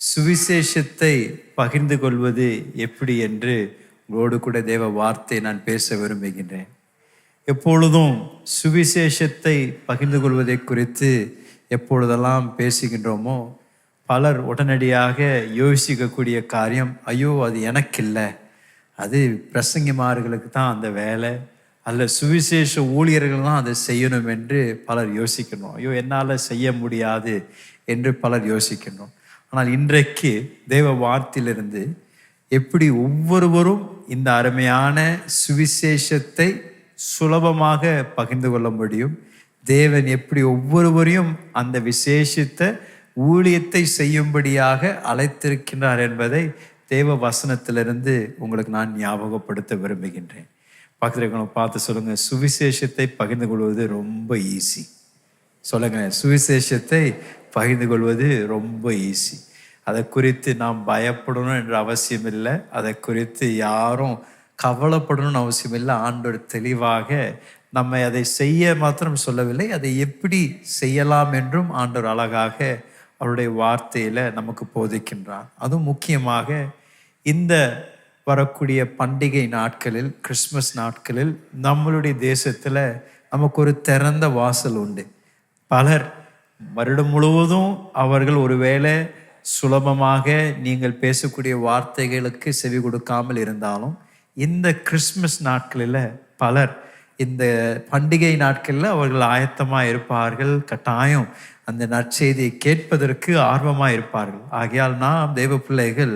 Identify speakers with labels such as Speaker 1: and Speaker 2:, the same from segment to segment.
Speaker 1: சுவிசேஷத்தை பகிர்ந்து கொள்வது எப்படி என்று உங்களோடு கூட தேவ வார்த்தை நான் பேச விரும்புகின்றேன். எப்பொழுதும் சுவிசேஷத்தை பகிர்ந்து கொள்வதை குறித்து எப்பொழுதெல்லாம் பேசுகின்றோமோ பலர் உடனடியாக யோசிக்கக்கூடிய காரியம், ஐயோ அது எனக்கு இல்லை, அது பிரசங்கிமார்களுக்கு தான் அந்த வேலை, அல்ல சுவிசேஷ ஊழியர்கள் தான் அதை செய்யணும் என்று பலர் யோசிக்கணும். ஐயோ என்னால் செய்ய முடியாது என்று பலர் யோசிக்கணும். ஆனால் இன்றைக்கு தேவ வார்த்தையிலிருந்து எப்படி ஒவ்வொருவரும் இந்த அருமையான சுவிசேஷத்தை சுலபமாக பகிர்ந்து கொள்ள முடியும், தேவன் எப்படி ஒவ்வொருவரையும் அந்த விசேஷத்தை ஊழியத்தை செய்யும்படியாக அழைத்திருக்கின்றார் என்பதை தேவ வசனத்திலிருந்து உங்களுக்கு நான் ஞாபகப்படுத்த விரும்புகின்றேன். பக்கத்தில் பார்த்து சொல்லுங்க, சுவிசேஷத்தை பகிர்ந்து கொள்வது ரொம்ப ஈஸி. சொல்லுங்க, சுவிசேஷத்தை பகிர்ந்து கொள்வது ரொம்ப ஈஸி. அதை குறித்து நாம் பயப்படணும் என்ற அவசியம் இல்லை, அதை குறித்து யாரும் கவலைப்படணும்னு அவசியம் இல்லை. ஆண்டவர் தெளிவாக நம்மை அதை செய்ய மாத்திரம் சொல்லவில்லை, அதை எப்படி செய்யலாம் என்றும் ஆண்டவர் அழகாக அவருடைய வார்த்தையில் நமக்கு போதிக்கின்றார். அதுவும் முக்கியமாக இந்த வரக்கூடிய பண்டிகை நாட்களில், கிறிஸ்மஸ் நாட்களில் நம்மளுடைய தேசத்தில் நமக்கு ஒரு திறந்த வாசல் உண்டு. பலர் வருடம் முழுவதும் அவர்கள் ஒருவேளை சுலபமாக நீங்கள் பேசக்கூடிய வார்த்தைகளுக்கு செவி கொடுக்காமல் இருந்தாலும், இந்த கிறிஸ்மஸ் நாட்களில் பலர் இந்த பண்டிகை நாட்களில் அவர்கள் ஆயத்தமாக இருப்பார்கள். கட்டாயம் அந்த நற்செய்தியை கேட்பதற்கு ஆர்வமாக இருப்பார்கள். ஆகையால் நாம் தேவ பிள்ளைகள்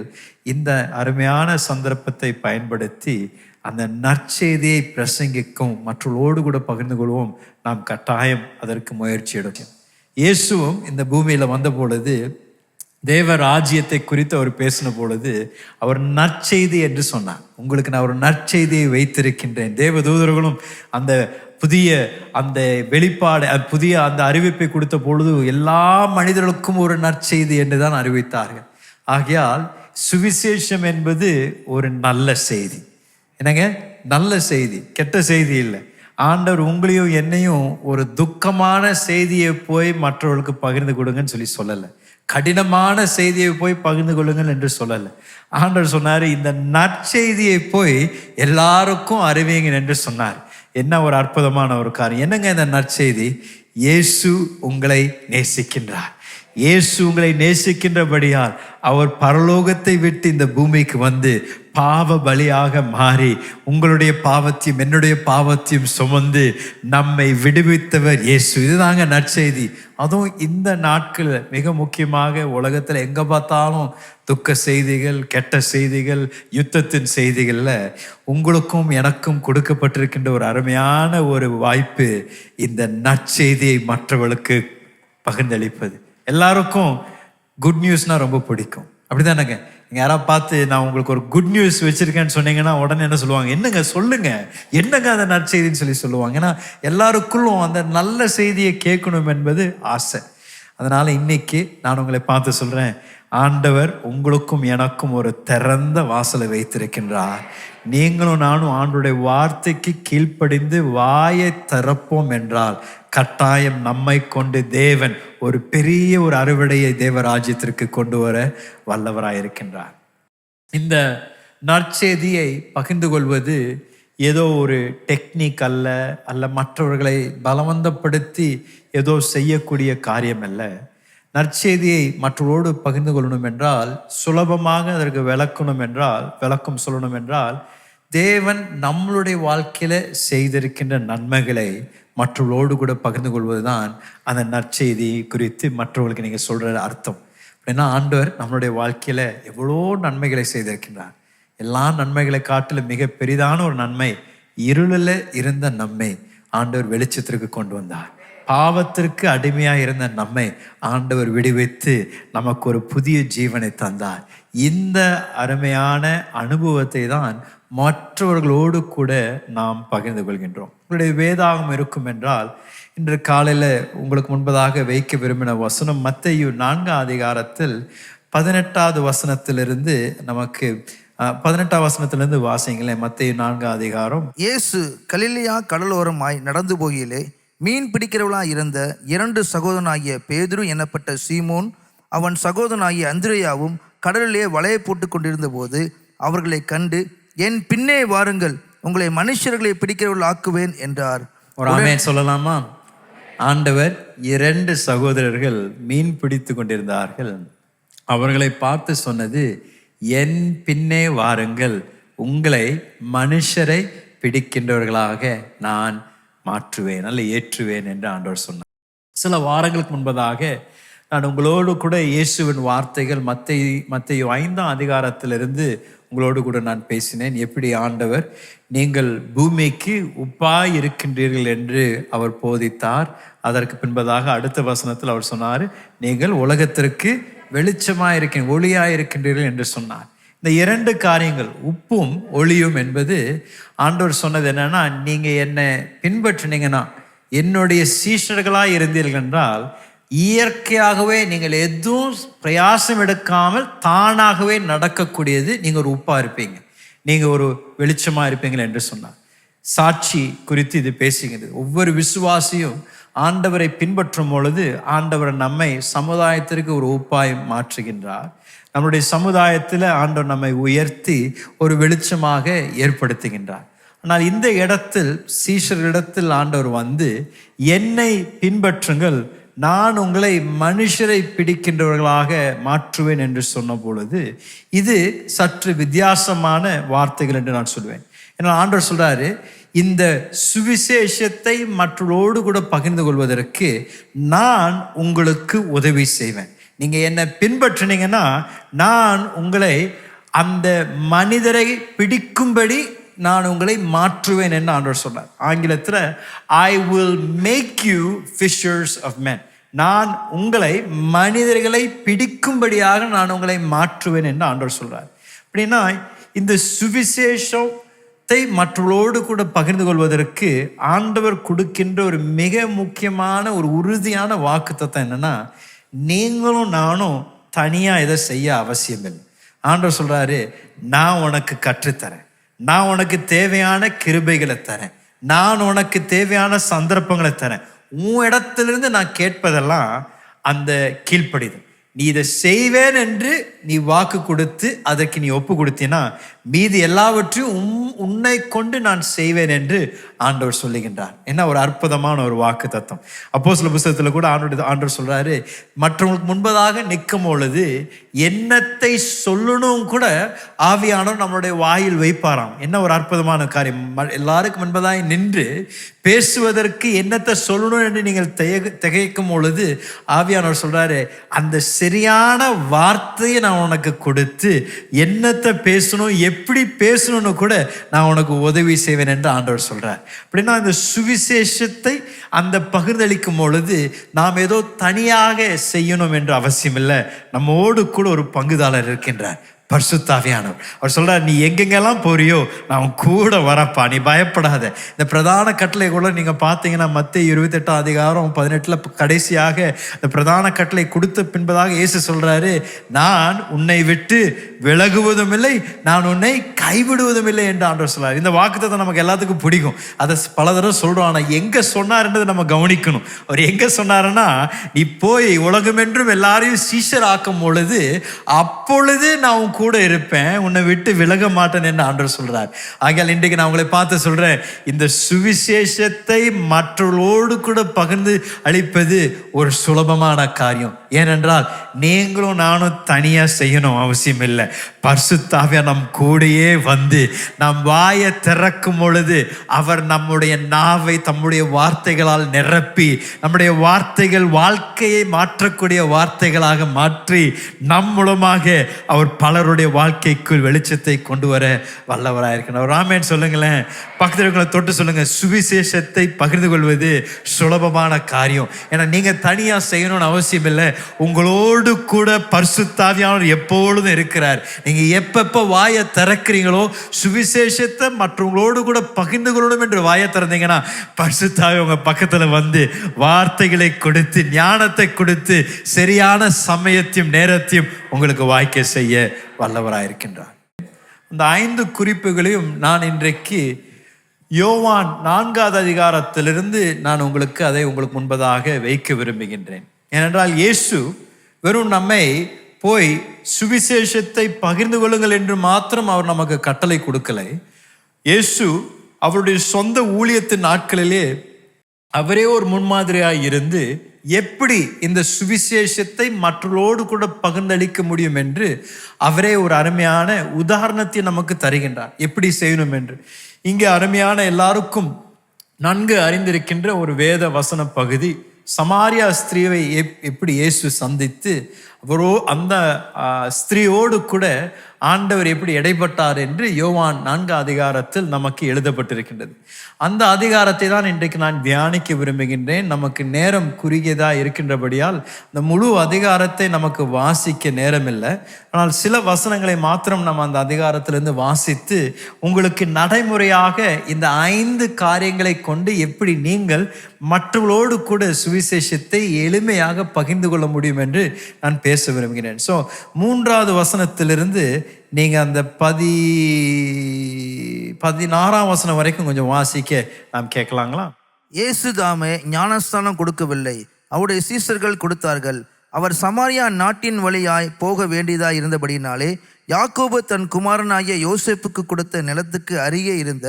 Speaker 1: இந்த அருமையான சந்தர்ப்பத்தை பயன்படுத்தி அந்த நற்செய்தியை பிரசங்கிக்கும் மற்றவர்களோடு கூட பகிர்ந்து கொள்வோம். நாம் கட்டாயம் அதற்கு முயற்சி எடுக்கும். இயேசுவும் இந்த பூமியில் வந்த பொழுது தேவ ராஜ்யத்தை குறித்து அவர் பேசின பொழுது அவர் நற்செய்தி என்று சொன்னார். உங்களுக்கு நான் ஒரு நற்செய்தியை வைத்திருக்கின்றேன். தேவ தூதர்களும் அந்த புதிய அந்த வெளிப்பாடு, புதிய அந்த அறிவிப்பை கொடுத்த பொழுது எல்லா மனிதர்களுக்கும் ஒரு நற்செய்தி என்று தான் அறிவித்தார்கள். ஆகையால் சுவிசேஷம் என்பது ஒரு நல்ல செய்தி. என்னங்க, நல்ல செய்தி, கெட்ட செய்தி இல்லை. ஆண்டவர் உங்களையும் என்னையும் ஒரு துக்கமான செய்தியை போய் மற்றவர்களுக்கு பகிர்ந்து கொடுங்கன்னு சொல்லலை, கடினமான செய்தியை போய் பகிர்ந்து கொள்ளுங்கள் என்று சொல்லலை. ஆண்டவர் சொன்னார், இந்த நற்செய்தியை போய் எல்லாருக்கும் அறிவிங்க என்று சொன்னார். என்ன ஒரு அற்புதமான ஒரு காரியம். என்னங்க இந்த நற்செய்தி? இயேசு உங்களை நேசிக்கின்றார். இயேசு உங்களை நேசிக்கின்றபடியால் அவர் பரலோகத்தை விட்டு இந்த பூமிக்கு வந்து பாவ பலியாக மாறி உங்களுடைய பாவத்தையும் என்னுடைய பாவத்தையும் சுமந்து நம்மை விடுவித்தவர் இயேசு. இதுதாங்க நற்செய்தி. அதுவும் இந்த நாட்கள் மிக முக்கியமாக உலகத்தில் எங்கே பார்த்தாலும் துக்க செய்திகள், கெட்ட செய்திகள், யுத்தத்தின் செய்திகளில் உங்களுக்கும் எனக்கும் கொடுக்கப்பட்டிருக்கின்ற ஒரு அருமையான ஒரு வாய்ப்பு இந்த நற்செய்தியை மற்றவர்களுக்கு பகிர்ந்தளிப்பது. எல்லாருக்கும் குட் நியூஸ்னால் ரொம்ப பிடிக்கும், அப்படிதானங்க? நீங்கள் யாராவது பார்த்து நான் உங்களுக்கு ஒரு குட் நியூஸ் வச்சுருக்கேன்னு சொன்னீங்கன்னா உடனே என்ன சொல்லுவாங்க? என்னங்க சொல்லுங்க, என்னங்க அந்த நற்செய்தின்னு சொல்லுவாங்க. ஏன்னா எல்லாருக்குள்ளும் அந்த நல்ல செய்தியை கேட்கணும் என்பது ஆசை. அதனால் இன்னைக்கு நான் உங்களை பார்த்து சொல்கிறேன், ஆண்டவர் உங்களுக்கும் எனக்கும் ஒரு திறந்த வாசலை வைத்திருக்கின்றார். நீங்களும் நானும் ஆண்டவருடைய வார்த்தைக்கு கீழ்ப்படிந்து வாயை திறப்போம் என்றால் கட்டாயம் நம்மை கொண்டு தேவன் ஒரு பெரிய ஒரு அறுவடையை தேவராஜ்யத்திற்கு கொண்டு வர வல்லவராயிருக்கின்றார். இந்த நற்செய்தியை பகிர்ந்து கொள்வது ஏதோ ஒரு டெக்னிக் அல்ல மற்றவர்களை பலவந்தப்படுத்தி ஏதோ செய்யக்கூடிய காரியம் அல்ல. நற்செய்தியை மற்றவரோடு பகிர்ந்து கொள்ளணும் என்றால், சுலபமாக அதற்கு விளக்கம் சொல்லணும் என்றால், தேவன் நம்மளுடைய வாழ்க்கையில செய்திருக்கின்ற நன்மைகளை மற்றவர்களோடு கூட பகிர்ந்து கொள்வது தான் அந்த நற்செய்தி குறித்து மற்றவர்களுக்கு நீங்கள் சொல்கிற அர்த்தம். அப்படின்னா ஆண்டவர் நம்மளுடைய வாழ்க்கையில் எவ்வளோ நன்மைகளை செய்திருக்கின்றார். எல்லா நன்மைகளை காட்டிலும் மிக பெரிதான ஒரு நன்மை, இருளில் இருந்த நம்மை ஆண்டவர் வெளிச்சத்திற்கு கொண்டு வந்தார். பாவத்திற்கு அடிமையாக இருந்த நம்மை ஆண்டவர் விடுவித்து நமக்கு ஒரு புதிய ஜீவனை தந்தார். இந்த அருமையான அனுபவத்தை தான் மற்றவர்களோடு கூட நாம் பகிர்ந்து கொள்கின்றோம். உங்களுடைய வேதாகம் இருக்கும் என்றால், இன்று காலையில் உங்களுக்கு முன்பதாக வைக்க விரும்பின வசனம் மத்தேயு 4 அதிகாரத்தில் 18வது வசனத்திலிருந்து நமக்கு 18ஆம் வசனத்திலிருந்து வாசிங்களேன். மத்தேயு 4 அதிகாரம்.
Speaker 2: இயேசு கலிலேயா கடலோரமாய் நடந்து போகையிலே மீன் பிடிக்கிறவளாய் இருந்த 2 சகோதரனாகிய பேதுரு என்னப்பட்ட சீமோன், அவன் சகோதரனாகிய அந்திரேயாவும் கடலிலே வலையை போட்டு கொண்டிருந்த போது அவர்களை கண்டு, என் பின்னே வாருங்கள், உங்களை மனுஷர்களை பிடிக்கிறவர்கள் ஆக்குவேன் என்றார்.
Speaker 1: ஒரு ஆமென் சொல்லலாமா? ஆண்டவர் 2 சகோதரர்கள் மீன் பிடித்து கொண்டிருந்தார்கள். அவர்களை பார்த்து சொன்னது, என் பின்னே வாருங்கள், உங்களை மனுஷரை பிடிக்கின்றவர்களாக நான் மாற்றுவேன், அல்ல ஏற்றுவேன் என்று ஆண்டவர் சொன்னார். சில வாரங்களுக்கு முன்பதாக நான் உங்களோடு கூட இயேசுவின் வார்த்தைகள் மத்தேயு 5ஆம் அதிகாரத்திலிருந்து உங்களோடு கூட நான் பேசினேன். எப்படி ஆண்டவர் நீங்கள் பூமிக்கு உப்பாய் இருக்கின்றீர்கள் என்று அவர் போதித்தார். அதற்கு பின்பதாக அடுத்த வசனத்தில் அவர் சொன்னார், நீங்கள் உலகத்திற்கு வெளிச்சமாக இருக்கின்ற ஒளியாக இருக்கின்றீர்கள் என்று சொன்னார். இந்த 2 காரியங்கள், உப்பும் ஒளியும் என்பது ஆண்டவர் சொன்னது என்னன்னா, நீங்கள் என்னை பின்பற்றினீங்கன்னா, என்னுடைய சீஷர்களாக இருந்தீர்கள் என்றால் இயற்கையாகவே நீங்கள் எதுவும் பிரயாசம் எடுக்காமல் தானாகவே நடக்கக்கூடியது, நீங்கள் ஒரு உப்பாக இருப்பீங்க, நீங்கள் ஒரு வெளிச்சமாக இருப்பீங்கள் என்று சொன்னார். சாட்சி குறித்து இது பேசுகிறது. ஒவ்வொரு விசுவாசியும் ஆண்டவரை பின்பற்றும் பொழுது ஆண்டவர் நம்மை சமுதாயத்திற்கு ஒரு உப்பாய் மாற்றுகின்றார். நம்முடைய சமுதாயத்தில் ஆண்டவர் நம்மை உயர்த்தி ஒரு வெளிச்சமாக ஏற்படுத்துகின்றார். ஆனால் இந்த இடத்தில் சீஷரிடத்தில் ஆண்டவர் வந்து, என்னை பின்பற்றுங்கள், நான் உங்களை மனுஷரை பிடிக்கின்றவர்களாக மாற்றுவேன் என்று சொன்ன பொழுது இது சற்று வித்தியாசமான வார்த்தைகள் என்று நான் சொல்வேன். ஏன்னா ஆண்டவர் சொல்றாரு, இந்த சுவிசேஷத்தை மற்றவரோடு கூட பகிர்ந்து கொள்வதற்கு நான் உங்களுக்கு உதவி செய்வேன். நீங்க என்னை பின்பற்றினீங்கன்னா நான் உங்களை அந்த மனிதரை பிடிக்கும்படி நான் உங்களை மாற்றுவேன் என்று ஆண்டவர் சொன்னார். ஆங்கிலத்தில் I will make you fishers of men. நான் உங்களை மனிதர்களை பிடிக்கும்படியாக நான் உங்களை மாற்றுவேன் என்று ஆண்டவர் சொல்றார். அப்படின்னா இந்த சுவிசேஷத்தை மற்றவர்களோடு கூட பகிர்ந்து கொள்வதற்கு ஆண்டவர் கொடுக்கின்ற ஒரு மிக முக்கியமான ஒரு உறுதியான வாக்குத்தத்தம் என்னன்னா, நீங்களும் நானும் தனியா இதை செய்ய அவசியம் இல்லை. ஆண்டவர் சொல்றாரு, நான் உனக்கு கற்றுத்தரேன், நான் உனக்கு தேவையான கிருபைகளை தரேன், நான் உனக்கு தேவையான சந்தர்ப்பங்களை தரேன். உன் இடத்திலிருந்து நான் கேட்பதெல்லாம் அந்த கீழ்ப்படிதல். நீ இதை செய்வேன் என்று நீ வாக்கு கொடுத்து அதற்கு நீ ஒப்பு கொடுத்தீன்னா மீதி எல்லாவற்றையும் உன்னை கொண்டு நான் செய்வேன் என்று ஆண்டவர் சொல்லுகின்றார். என்ன ஒரு அற்புதமான ஒரு வாக்கு தத்துவம். அப்போஸ்தலர் புத்தகத்தில் கூட ஆண்டவர் சொல்றாரு, மற்றவங்களுக்கு முன்பதாக நிற்கும் பொழுது எண்ணத்தை சொல்லணும் கூட ஆவியானவர் நம்மளுடைய வாயில் வைப்பாராம். என்ன ஒரு அற்புதமான காரியம். எல்லாருக்கும் முன்பதாக நின்று பேசுவதற்கு எண்ணத்தை சொல்லணும் என்று நீங்கள் திகைக்கும் பொழுது ஆவியானவர் சொல்றாரு, அந்த சரியான வார்த்தையை நான் உனக்கு கொடுத்து எண்ணத்தை பேசணும், எப்படி பேசணும்னு கூட நான் உனக்கு உதவி செய்வேன் என்று ஆண்டவர் சொல்றார். அப்படின்னா இந்த சுவிசேஷத்தை அந்த பகிர்ந்தளிக்கும் பொழுது நாம் ஏதோ தனியாக செய்யணும் என்று அவசியம் இல்லை. நம்மோடு கூட ஒரு பங்குதாரர் இருக்கின்றார், பரிசுத்த ஆவியானவர். அவர் சொல்றார், நீ எங்கெங்கெல்லாம் போறியோ நான் கூட வரப்பா, நீ பயப்படாத. இந்த பிரதான கட்டளை கூட நீங்க பார்த்தீங்கன்னா மத்தேயு 28ஆம் அதிகாரம் 18 கடைசியாக இந்த பிரதான கட்டளை கொடுத்த பின்பதாக இயேசு சொல்றாரு, நான் உன்னை விட்டு விலகுவதும் இல்லை, நான் உன்னை கைவிடுவதும் இல்லை என்று ஆண்டவர் சொல்றாரு. இந்த வாக்குத்தத்தம் நமக்கு எல்லாத்துக்கும் பிடிக்கும், அதை பல தடவை சொல்றோம். ஆனா எங்க சொன்னார்ன்றதை நம்ம கவனிக்கணும். அவர் எங்க சொன்னாருன்னா, நீ போய் உலகமென்றும் எல்லாரையும் சீஷர் ஆக்கும் பொழுது அப்பொழுது நான் கூட இருப்பேன், உன்னை விட்டு விலக மாட்டேன் என்று ஆண்டவர் சொல்றார். ஆகையால் இன்றைக்கு நான் உங்களை பார்த்து சொல்றேன், இந்த சுவிசேஷத்தை மற்றவர்களோடு கூட பகிர்ந்து அளிப்பது ஒரு சுலபமான காரியம். ஏனென்றால் நீங்களும் நானும் தனியா செய்யணும் அவசியம் இல்லை. பரிசுத்த ஆவியானவர் நம் கூடயே வந்து நாம் வாயை திறக்கும் பொழுது அவர் நம்முடைய நாவை தம்முடைய வார்த்தைகளால் நிரப்பி நம்முடைய வார்த்தைகள் வாழ்க்கையை மாற்றக்கூடிய வார்த்தைகளாக மாற்றி நம் மூலமாக அவர் பலருடைய வாழ்க்கைக்குள் வெளிச்சத்தை கொண்டு வர வல்லவராயிருக்கிறார். ஆமென் சொல்லுங்களேன். பக்கத்தில் இருக்கிற தொட்டு சொல்லுங்க, சுவிசேஷத்தை பகிர்ந்து கொள்வது சுலபமான காரியம். ஏன்னா நீங்க தனியா செய்யணும்னு அவசியம் இல்லை, உங்களோடு கூட பரிசுத்த ஆவியானவர் எப்பொழுதும் இருக்கிறார். நீங்க எப்பப்ப வாயை திறக்கிறீங்களோ சுவிசேஷத்தை மற்றவங்களோடு கூட பகிர்ந்து கொள்ளணும் என்று வாயை திறந்தீங்கன்னா பரிசுத்த ஆவி உங்க பக்கத்துல வந்து வார்த்தைகளை கொடுத்து ஞானத்தை கொடுத்து சரியான சமயத்தையும் நேரத்தையும் உங்களுக்கு வாய்க்க செய்ய வல்லவராயிருக்கின்றார். இந்த 5 குறிப்புகளையும் நான் இன்றைக்கு யோவான் 4ஆவது அதிகாரத்திலிருந்து நான் உங்களுக்கு அதை உங்களுக்கு முன்பதாக வைக்க விரும்புகின்றேன். ஏனென்றால் இயேசு வெறும் நம்மை போய் சுவிசேஷத்தை பகிர்ந்து கொள்ளுங்கள் என்று மாத்திரம் அவர் நமக்கு கட்டளை கொடுக்கலை. இயேசு அவருடைய சொந்த ஊழியத்தின் நாட்களிலே அவரே ஒரு முன்மாதிரியாய் இருந்து எப்படி இந்த சுவிசேஷத்தை மற்றவர்களோடு கூட பகிர்ந்தளிக்க முடியும் என்று அவரே ஒரு அருமையான உதாரணத்தை நமக்கு தருகின்றார், எப்படி செய்யணும் என்று. இங்கே அருமையான எல்லாருக்கும் நன்கு அறிந்திருக்கின்ற ஒரு வேத வசன பகுதி, சமாரியா ஸ்திரீயை எப்படி இயேசு சந்தித்து அந்த ஸ்திரீயோடு கூட ஆண்டவர் எப்படி இடைப்பட்டார் என்று யோவான் 4 அதிகாரத்தில் நமக்கு எழுதப்பட்டிருக்கின்றது. அந்த அதிகாரத்தை தான் இன்றைக்கு நான் தியானிக்க விரும்புகின்றேன். நமக்கு நேரம் குறுகியதாக இருக்கின்றபடியால் இந்த முழு அதிகாரத்தை நமக்கு வாசிக்க நேரம் இல்லை. ஆனால் சில வசனங்களை மாத்திரம் நம்ம அந்த அதிகாரத்திலிருந்து வாசித்து உங்களுக்கு நடைமுறையாக இந்த 5 காரியங்களை கொண்டு எப்படி நீங்கள் மற்றவர்களோடு கூட சுவிசேஷத்தை எளிமையாக பகிர்ந்து கொள்ள முடியும் என்று நான் பேச விரும்புகிறேன். ஸோ 3வது வசனத்திலிருந்து நீங்கள் அந்த 16ஆம் வசனம் வரைக்கும் கொஞ்சம் வாசிக்க நாம் கேட்கலாங்களா?
Speaker 2: இயேசு தாமே ஞானஸ்தானம் கொடுக்கவில்லை, அவருடைய சீசர்கள் கொடுத்தார்கள். அவர் சமாரியா நாட்டின் வழியாய் போக வேண்டியதாய் இருந்தபடினாலே யாக்கோபு தன் குமாரனாகிய யோசேப்புக்கு கொடுத்த நிலத்துக்கு அருகே இருந்த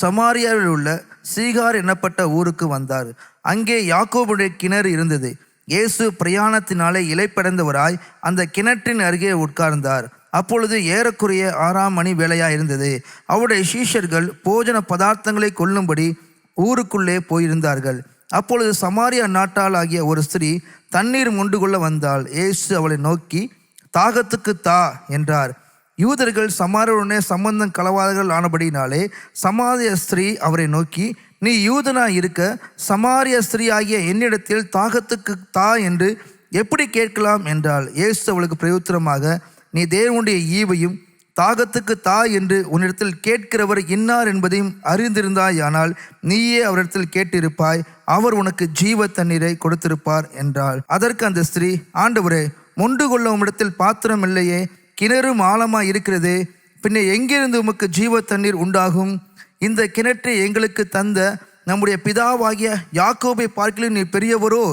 Speaker 2: சமாரியாவில் உள்ள சீகார் எனப்பட்ட ஊருக்கு வந்தார். அங்கே யாக்கோபுடைய கிணறு இருந்தது. இயேசு பிரயாணத்தினாலே இளைப்படைந்தவராய் அந்த கிணற்றின் அருகே உட்கார்ந்தார். அப்பொழுது ஏறக்குறைய 6ஆம் மணி வேளையாக இருந்தது. அவருடைய சீஷர்கள் போஜன பதார்த்தங்களை கொள்ளும்படி ஊருக்குள்ளே போயிருந்தார்கள். அப்பொழுது சமாரியா நாட்டால் ஆகிய ஒரு ஸ்திரீ தண்ணீர் மொண்டு கொள்ள வந்தாள். இயேசு அவளை நோக்கி, தாகத்துக்கு தா என்றார். யூதர்கள் சமாரியருடனே சம்பந்தம் கலவாதர்கள் ஆனபடினாலே சமாரிய ஸ்திரீ அவரை நோக்கி, நீ யூதனாய் இருக்க சமாரிய ஸ்திரீ ஆகிய என்னிடத்தில் தாகத்துக்கு தா என்று எப்படி கேட்கலாம் என்றாள். இயேசு அவளுக்கு பிரயுத்தரமாக, நீ தேவனுடைய ஈவையும் தாகத்துக்கு தா என்று உன்னிடத்தில் கேட்கிறவர் இன்னார் என்பதையும் அறிந்திருந்தாயானால் நீயே அவரிடத்தில் கேட்டிருப்பாய், அவர் உனக்கு ஜீவ தண்ணீரை கொடுத்திருப்பார் என்றாள். அதற்கு அந்த ஸ்திரீ, ஆண்டவரே, மொண்டு கொள்ள உம்மிடத்தில் பாத்திரம் இல்லையே, கிணறும் ஆழமாய் இருக்கிறதே, பின்ன எங்கிருந்து உமக்கு ஜீவ தண்ணீர் உண்டாகும்? இந்த கிணற்றை எங்களுக்கு தந்த நம்முடைய பிதாவாகிய யாக்கோபை பார்க்கிலும் நீ பெரியவரோ?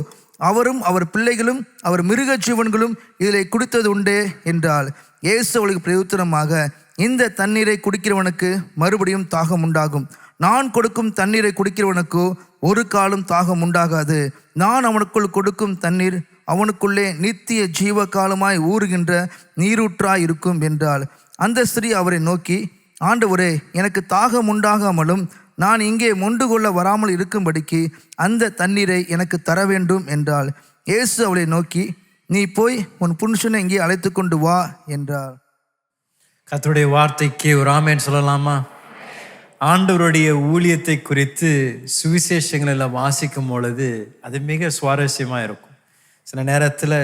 Speaker 2: அவரும் அவர் பிள்ளைகளும் அவர் மிருக ஜீவன்களும் இதில் குடித்தது உண்டே என்றாள். இயேசு அவளுக்கு பிரயுத்தரமாக, இந்த தண்ணீரை குடிக்கிறவனுக்கு மறுபடியும் தாகம் உண்டாகும். நான் கொடுக்கும் தண்ணீரை குடிக்கிறவனுக்கோ ஒரு காலம் தாகம் உண்டாகாது. நான் அவனுக்குள் கொடுக்கும் தண்ணீர் அவனுக்குள்ளே நித்திய ஜீவ காலமாய் ஊறுகின்ற நீரூற்றாய் இருக்கும் என்றாள். அந்த ஸ்திரீ அவரை நோக்கி, ஆண்டவரே, எனக்கு தாகம் உண்டாகாமலும் நான் இங்கே மொண்டு கொள்ள வராமல் இருக்கும்படிக்கு அந்த தண்ணீரை எனக்கு தர வேண்டும் என்றாள். இயேசு அவளை நோக்கி, நீ போய் உன் புருஷனை இங்கே அழைத்து கொண்டு வா என்றார்.
Speaker 1: கர்த்தருடைய வார்த்தைக்கு ஒரு ஆமென் சொல்லலாமா? ஆண்டவருடைய ஊழியத்தை குறித்து சுவிசேஷங்களில் வாசிக்கும் பொழுது அது மிக சுவாரஸ்யமாக இருக்கும். சில நேரத்தில்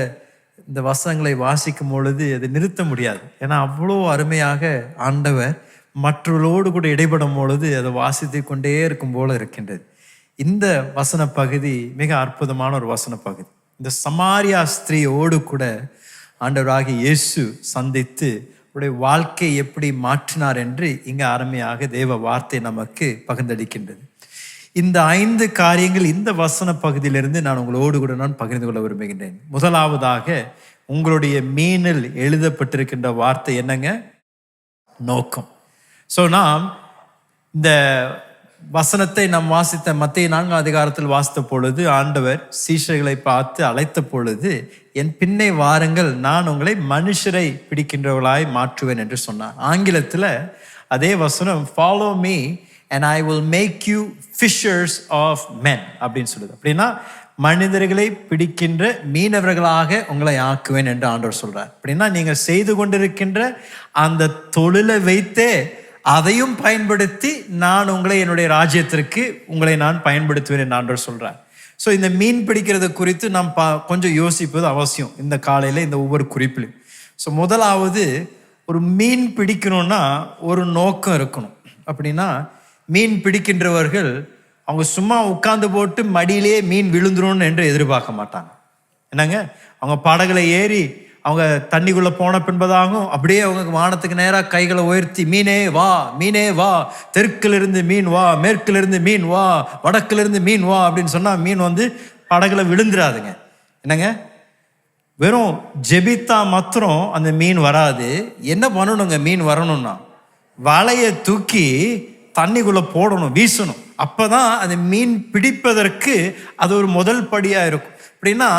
Speaker 1: இந்த வசனங்களை வாசிக்கும் பொழுது அதை நிறுத்த முடியாது. ஏன்னா அவ்வளோ அருமையாக ஆண்டவர் மற்றவர்களோடு கூட இடைப்படும் பொழுது அதை வாசித்து கொண்டே இருக்கும் போல இருக்கின்றது. இந்த வசன பகுதி மிக அற்புதமான ஒரு வசன பகுதி. இந்த சமாரியா ஸ்திரீயோடு கூட ஆண்டவராகிய இயேசு சந்தித்து அவருடைய வாழ்க்கை எப்படி மாற்றினார் என்று இங்கே அருமையாக தேவ வார்த்தை நமக்கு பகிர்ந்தளிக்கின்றது. இந்த 5 காரியங்கள் இந்த வசன பகுதியிலிருந்து நான் உங்களோடு கூட நான் பகிர்ந்து கொள்ள விரும்புகின்றேன். முதலாவதாக, உங்களுடைய மீனில் எழுதப்பட்டிருக்கின்ற வார்த்தை என்னங்க? நோக்கம். ஸோ நாம் இந்த வசனத்தை நாம் வாசித்த மத்தேயு 4ஆம் அதிகாரத்தில் வாசித்த பொழுது ஆண்டவர் சீஷர்களை பார்த்து அழைத்த பொழுது, என் பின்னே வாருங்கள், நான் உங்களை மனுஷரை பிடிக்கின்றவர்களாய் மாற்றுவேன் என்று சொன்னார். ஆங்கிலத்தில் அதே வசனம் follow me and I will make you fishers of men அப்படின்னு சொல்லுது. அப்படின்னா மனிதர்களை பிடிக்கின்ற மீனவர்களாக உங்களை ஆக்குவேன் என்று ஆண்டவர் சொல்றார். அப்படின்னா நீங்கள் செய்து கொண்டிருக்கின்ற அந்த தொழிலை வைத்தே அதையும் பயன்படுத்தி நான் உங்களை என்னுடைய ராஜ்யத்திற்கு உங்களை நான் பயன்படுத்துவேன் என்று ஆண்டவர் சொல்றார். ஸோ இந்த மீன் பிடிக்கிறது குறித்து நாம் கொஞ்சம் யோசிப்பது அவசியம் இந்த காலையில் இந்த ஒவ்வொரு குறிப்பிலும். ஸோ முதலாவது, ஒரு மீன் பிடிக்கணும்னா ஒரு நோக்கம் இருக்கணும். அப்படின்னா மீன் பிடிக்கின்றவர்கள் அவங்க சும்மா உட்கார்ந்து போட்டு மடியிலே மீன் விழுந்துரும் என்று எதிர்பார்க்க மாட்டாங்க. என்னங்க, அவங்க படகுல ஏறி அவங்க தண்ணிக்குள்ளே போன பின்பதாகும் அப்படியே அவங்க வானத்துக்கு நேராக கைகளை உயர்த்தி, மீனே வா, மீனே வா, தெற்கிலிருந்து மீன் வா, மேற்கிலிருந்து மீன் வா, வடக்கிலிருந்து மீன் வா அப்படின்னு சொன்னால் மீன் வந்து படகுல விழுந்துடாதுங்க. என்னங்க, வெறும் ஜெபித்தா மாத்திரம் அந்த மீன் வராது. என்ன பண்ணணுங்க மீன் வரணும்னா? வலையை தூக்கி தண்ணிக்குள்ள போடணும், வீசணும். அப்பதான் அந்த மீன் பிடிப்பதற்கு அது ஒரு முதல் படியா இருக்கும். அப்படின்னா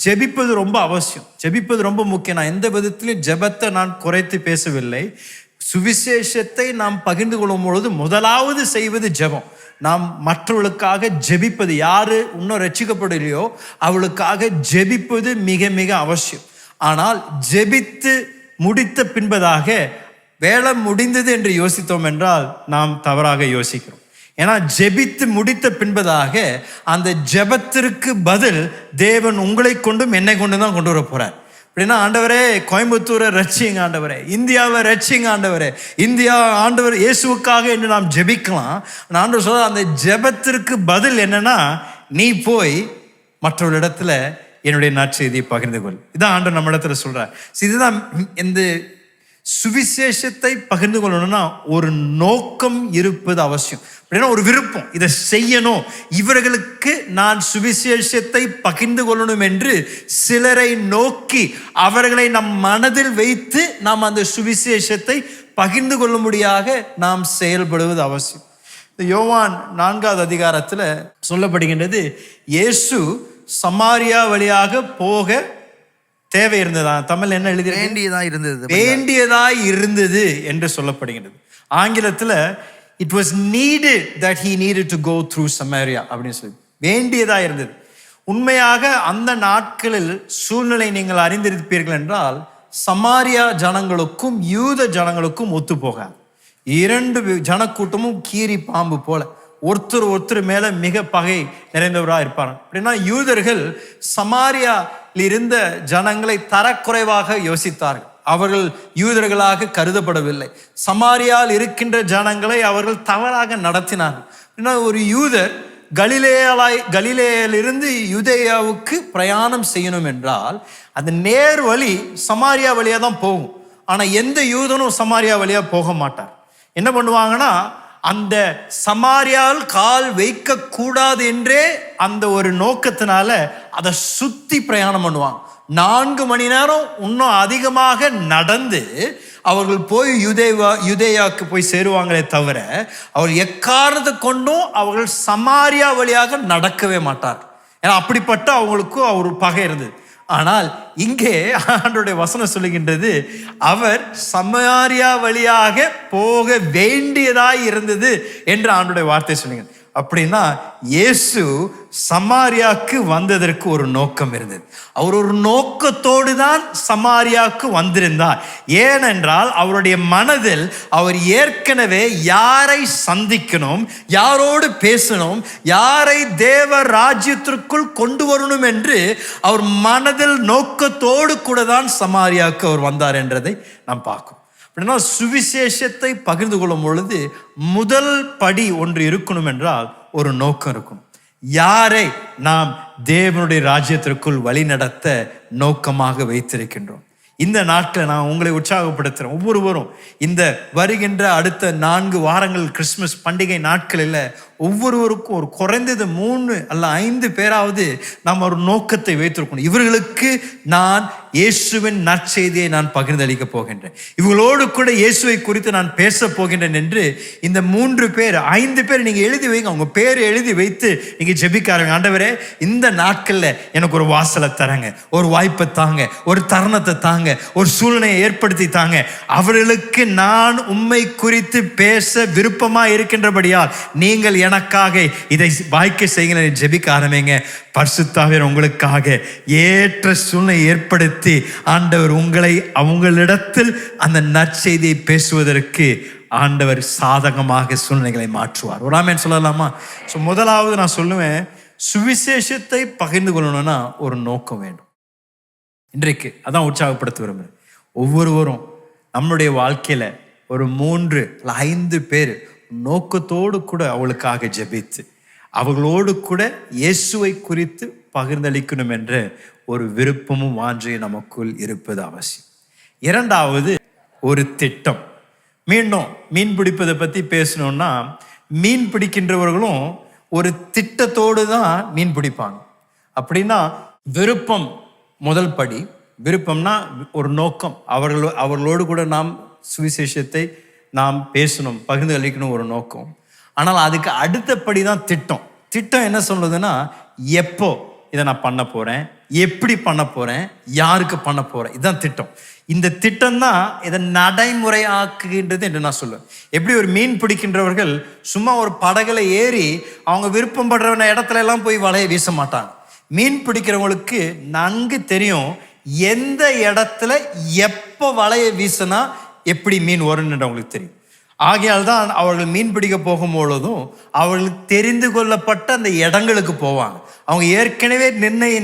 Speaker 1: ஜெபிப்பது ரொம்ப அவசியம், ஜெபிப்பது ரொம்ப முக்கியம். நான் எந்த விதத்திலும் ஜெபத்தை நான் குறைத்து பேசவில்லை. சுவிசேஷத்தை நாம் பகிர்ந்து கொள்ளும் பொழுது முதலாவது செய்வது ஜெபம். நாம் மற்றவர்களுக்காக ஜெபிப்பது, யாரு இன்னும் ரட்சிக்கப்படலையோ அவளுக்காக ஜெபிப்பது மிக மிக அவசியம். ஆனால் ஜெபித்து முடித்த பின்பதாக வேலை முடிந்தது என்று யோசித்தோம் என்றால் நாம் தவறாக யோசிக்கிறோம். ஏன்னா ஜெபித்து முடித்த பின்பதாக அந்த ஜெபத்திற்கு பதில் தேவன் உங்களை கொண்டும் என்னை கொண்டு தான் கொண்டு வர போறார். அப்படின்னா ஆண்டவரே கோயம்புத்தூரை ரட்சிங்க, ஆண்டவரே இந்தியாவை ரட்சிங்க, ஆண்டவரே இந்தியா ஆண்டவர் இயேசுவுக்காக என்று நாம் ஜெபிக்கலாம். ஆண்டவர் சொல்ற அந்த ஜெபத்திற்கு பதில் என்னன்னா, நீ போய் மற்றவர்களிடத்துல என்னுடைய நற்செய்தியை பகிர்ந்து கொள். இதான் ஆண்டவர் நம்ம இடத்துல சொல்றார். இதுதான் இந்த சுவிசேஷத்தை பகிர்ந்து கொள்ளணும்னா ஒரு நோக்கம் இருப்பது அவசியம். அப்படின்னா ஒரு விருப்பம், இதை செய்யணும், இவர்களுக்கு நான் சுவிசேஷத்தை பகிர்ந்து கொள்ளணும் என்று சிலரை நோக்கி அவர்களை நம் மனதில் வைத்து நாம் அந்த சுவிசேஷத்தை பகிர்ந்து கொள்ளும்படியாக நாம் செயல்படுவது அவசியம். யோவான் 4வது அதிகாரத்தில் சொல்லப்படுகின்றது, இயேசு சமாரியா வழியாக போக தேவை இருந்ததா? தமிழ் என்ன எழுதி? வேண்டியதாய் இருந்தது என்று சொல்லப்படுகின்றது. ஆங்கிலத்தில் it was needed that he needed to go through Samaria அப்படின்னு சொல்லி வேண்டியதா இருந்தது. உண்மையாக அந்த நாட்களில் சூழ்நிலை நீங்கள் அறிந்திருப்பீர்கள் என்றால் சமாரியா ஜனங்களுக்கும் யூத ஜனங்களுக்கும் ஒத்து போகாது. 2 ஜனக்கூட்டமும் கீரி பாம்பு போல ஒருத்தர் மேல மிக பகை நிறைந்தவராக இருப்பாங்க. அப்படின்னா யூதர்கள் சமாரியாவில் இருந்த ஜனங்களை தரக்குறைவாக யோசித்தார்கள். அவர்கள் யூதர்களாக கருதப்படவில்லை. சமாரியால் இருக்கின்ற ஜனங்களை அவர்கள் தவறாக நடத்தினார்கள். ஒரு யூதர் கலிலேயிலிருந்து யூதேயாவுக்கு பிரயாணம் செய்யணும் என்றால் அது நேர் வழி சமாரியா வழியா தான் போகும். ஆனா எந்த யூதனும் சமாரியா வழியா போக மாட்டார். என்ன பண்ணுவாங்கன்னா, அந்த சமாரியால் கால் வைக்க கூடாது என்றே அந்த ஒரு நோக்கத்தினால அதை சுத்தி பிரயாணம் பண்ணுவாங்க. 4 மணி நேரம் இன்னும் அதிகமாக நடந்து அவர்கள் போய் யூதேயாவுக்கு போய் சேருவாங்களே தவிர அவர் எக்காரணத்தை கொண்டும் அவர்கள் சமாரியா வழியாக நடக்கவே மாட்டார். ஏன்னா அப்படிப்பட்ட அவங்களுக்கு ஒரு பகை இருந்தது. ஆனால் இங்கே ஆண்டவருடைய வசனம் சொல்லுகின்றது, அவர் சமாரியா வழியாக போக வேண்டியதாய் இருந்தது என்று ஆண்டவருடைய வார்த்தை சொல்லுங்க. அப்படின்னா இயேசு சமாரியாவுக்கு வந்ததற்கு ஒரு நோக்கம் இருந்தது. அவர் ஒரு நோக்கத்தோடு தான் சமாரியாவுக்கு வந்திருந்தார். ஏனென்றால் அவருடைய மனதில் அவர் ஏற்கனவே யாரை சந்திக்கணும், யாரோடு பேசணும், யாரை தேவ ராஜ்யத்திற்குள் கொண்டு வரணும் என்று அவர் மனதில் நோக்கத்தோடு கூட தான் சமாரியாவுக்கு அவர் வந்தார் என்றதை நாம் பார்க்கிறோம். அப்படின்னா சுவிசேஷத்தை பகிர்ந்து கொள்ளும் பொழுது முதல் படி ஒன்று இருக்கணும் என்றால் ஒரு நோக்கம் இருக்கணும். யாரை நாம் தேவனுடைய ராஜ்யத்திற்குள் வழி நடத்த நோக்கமாக வைத்திருக்கின்றோம். இந்த நாட்டில் நான் உங்களை உற்சாகப்படுத்துகிறேன். ஒவ்வொருவரும் இந்த வருகின்ற அடுத்த 4 வாரங்கள் கிறிஸ்துமஸ் பண்டிகை நாட்களில் ஒவ்வொருவருக்கும் ஒரு குறைந்தது 3 அல்ல 5 பேராவது நாம் ஒரு நோக்கத்தை வைத்திருக்கணும். இவர்களுக்கு நான் இயேசுவின் நற்செய்தியை நான் பகிர்ந்தளிக்க போகின்றேன், இவங்களோடு கூட இயேசுவை குறித்து நான் பேச போகின்றேன் என்று இந்த 3 பேர் 5 பேர் நீங்க எழுதி வைங்க. உங்க பேர் எழுதி வைத்து நீங்க ஜெபிக்காரங்க. ஆண்டவரே, இந்த நாட்கள்ல எனக்கு ஒரு வாசலை தரங்க, ஒரு வாய்ப்பை தாங்க, ஒரு தருணத்தை தாங்க, ஒரு சூழ்நிலையை ஏற்படுத்தி தாங்க. அவர்களுக்கு நான் உம்மை குறித்து பேச விருப்பமா இருக்கின்றபடியால் நீங்கள் எனக்காக இதை வாய்க்க செய்யுங்க, ஜெபிக்க ஆரம்பிங்க. பரிசுத்தாவியர் உங்களுக்காக ஏற்ற சூழ்நிலை ஏற்படுத்தி ஆண்டவர் உங்களை அவங்களிடத்தில் அந்த நற்செய்தியை பேசுவதற்கு ஆண்டவர் சாதகமாக சூழ்நிலைகளை மாற்றுவார். ஒரு ஆமென் சொல்லலாமா? ஸோ முதலாவது நான் சொல்லுவேன், சுவிசேஷத்தை பகிர்ந்து கொள்ளணும்னா ஒரு நோக்கம் வேண்டும். இன்றைக்கு அதான் உற்சாகப்படுத்த விரும்புகிறேன். ஒவ்வொருவரும் நம்மளுடைய வாழ்க்கையில ஒரு 3 அல்ல 5 பேர் நோக்கத்தோடு கூட அவளுக்காக ஜெபித்து அவர்களோடு கூட இயேசுவை குறித்து பகிர்ந்தளிக்கணும் என்ற ஒரு விருப்பமும் வாஞ்சையும் நமக்குள் இருப்பது அவசியம். 2வது ஒரு திட்டம். மீண்டும் மீன் பிடிப்பதை பற்றி பேசணும்னா, மீன் பிடிக்கின்றவர்களும் ஒரு திட்டத்தோடு தான் மீன் பிடிப்பாங்க. அப்படின்னா விருப்பம் முதல் படி, விருப்பம்னா ஒரு நோக்கம். அவர்களோடு கூட நாம் சுவிசேஷத்தை நாம் பேசணும், பகிர்ந்து அளிக்கணும், ஒரு நோக்கம். ஆனால் அதுக்கு அடுத்தபடி தான் திட்டம். திட்டம் என்ன சொல்லுதுன்னா, எப்போ இதை நான் பண்ண போகிறேன், எப்படி பண்ண போகிறேன், யாருக்கு பண்ண போகிறேன், இதுதான் திட்டம். இந்த திட்டம் தான் இதை நடைமுறையாக்குகின்றது என்று நான் சொல்லுவேன். எப்படி ஒரு மீன் பிடிக்கின்றவர்கள் சும்மா ஒரு படகுல ஏறி அவங்க விருப்பம் படுற இடத்துல எல்லாம் போய் வலையை வீச மாட்டாங்க. மீன் பிடிக்கிறவங்களுக்கு நன்கு தெரியும் எந்த இடத்துல எப்போ வலையை வீசினா எப்படி மீன் வரும்னு அவங்களுக்கு தெரியும். ஆகையால் தான் அவர்கள் மீன் பிடிக்க போகும்பொழுதும் அவர்களுக்கு தெரிந்து கொள்ளப்பட்ட அந்த இடங்களுக்கு போவாங்க. அவங்க ஏற்கனவே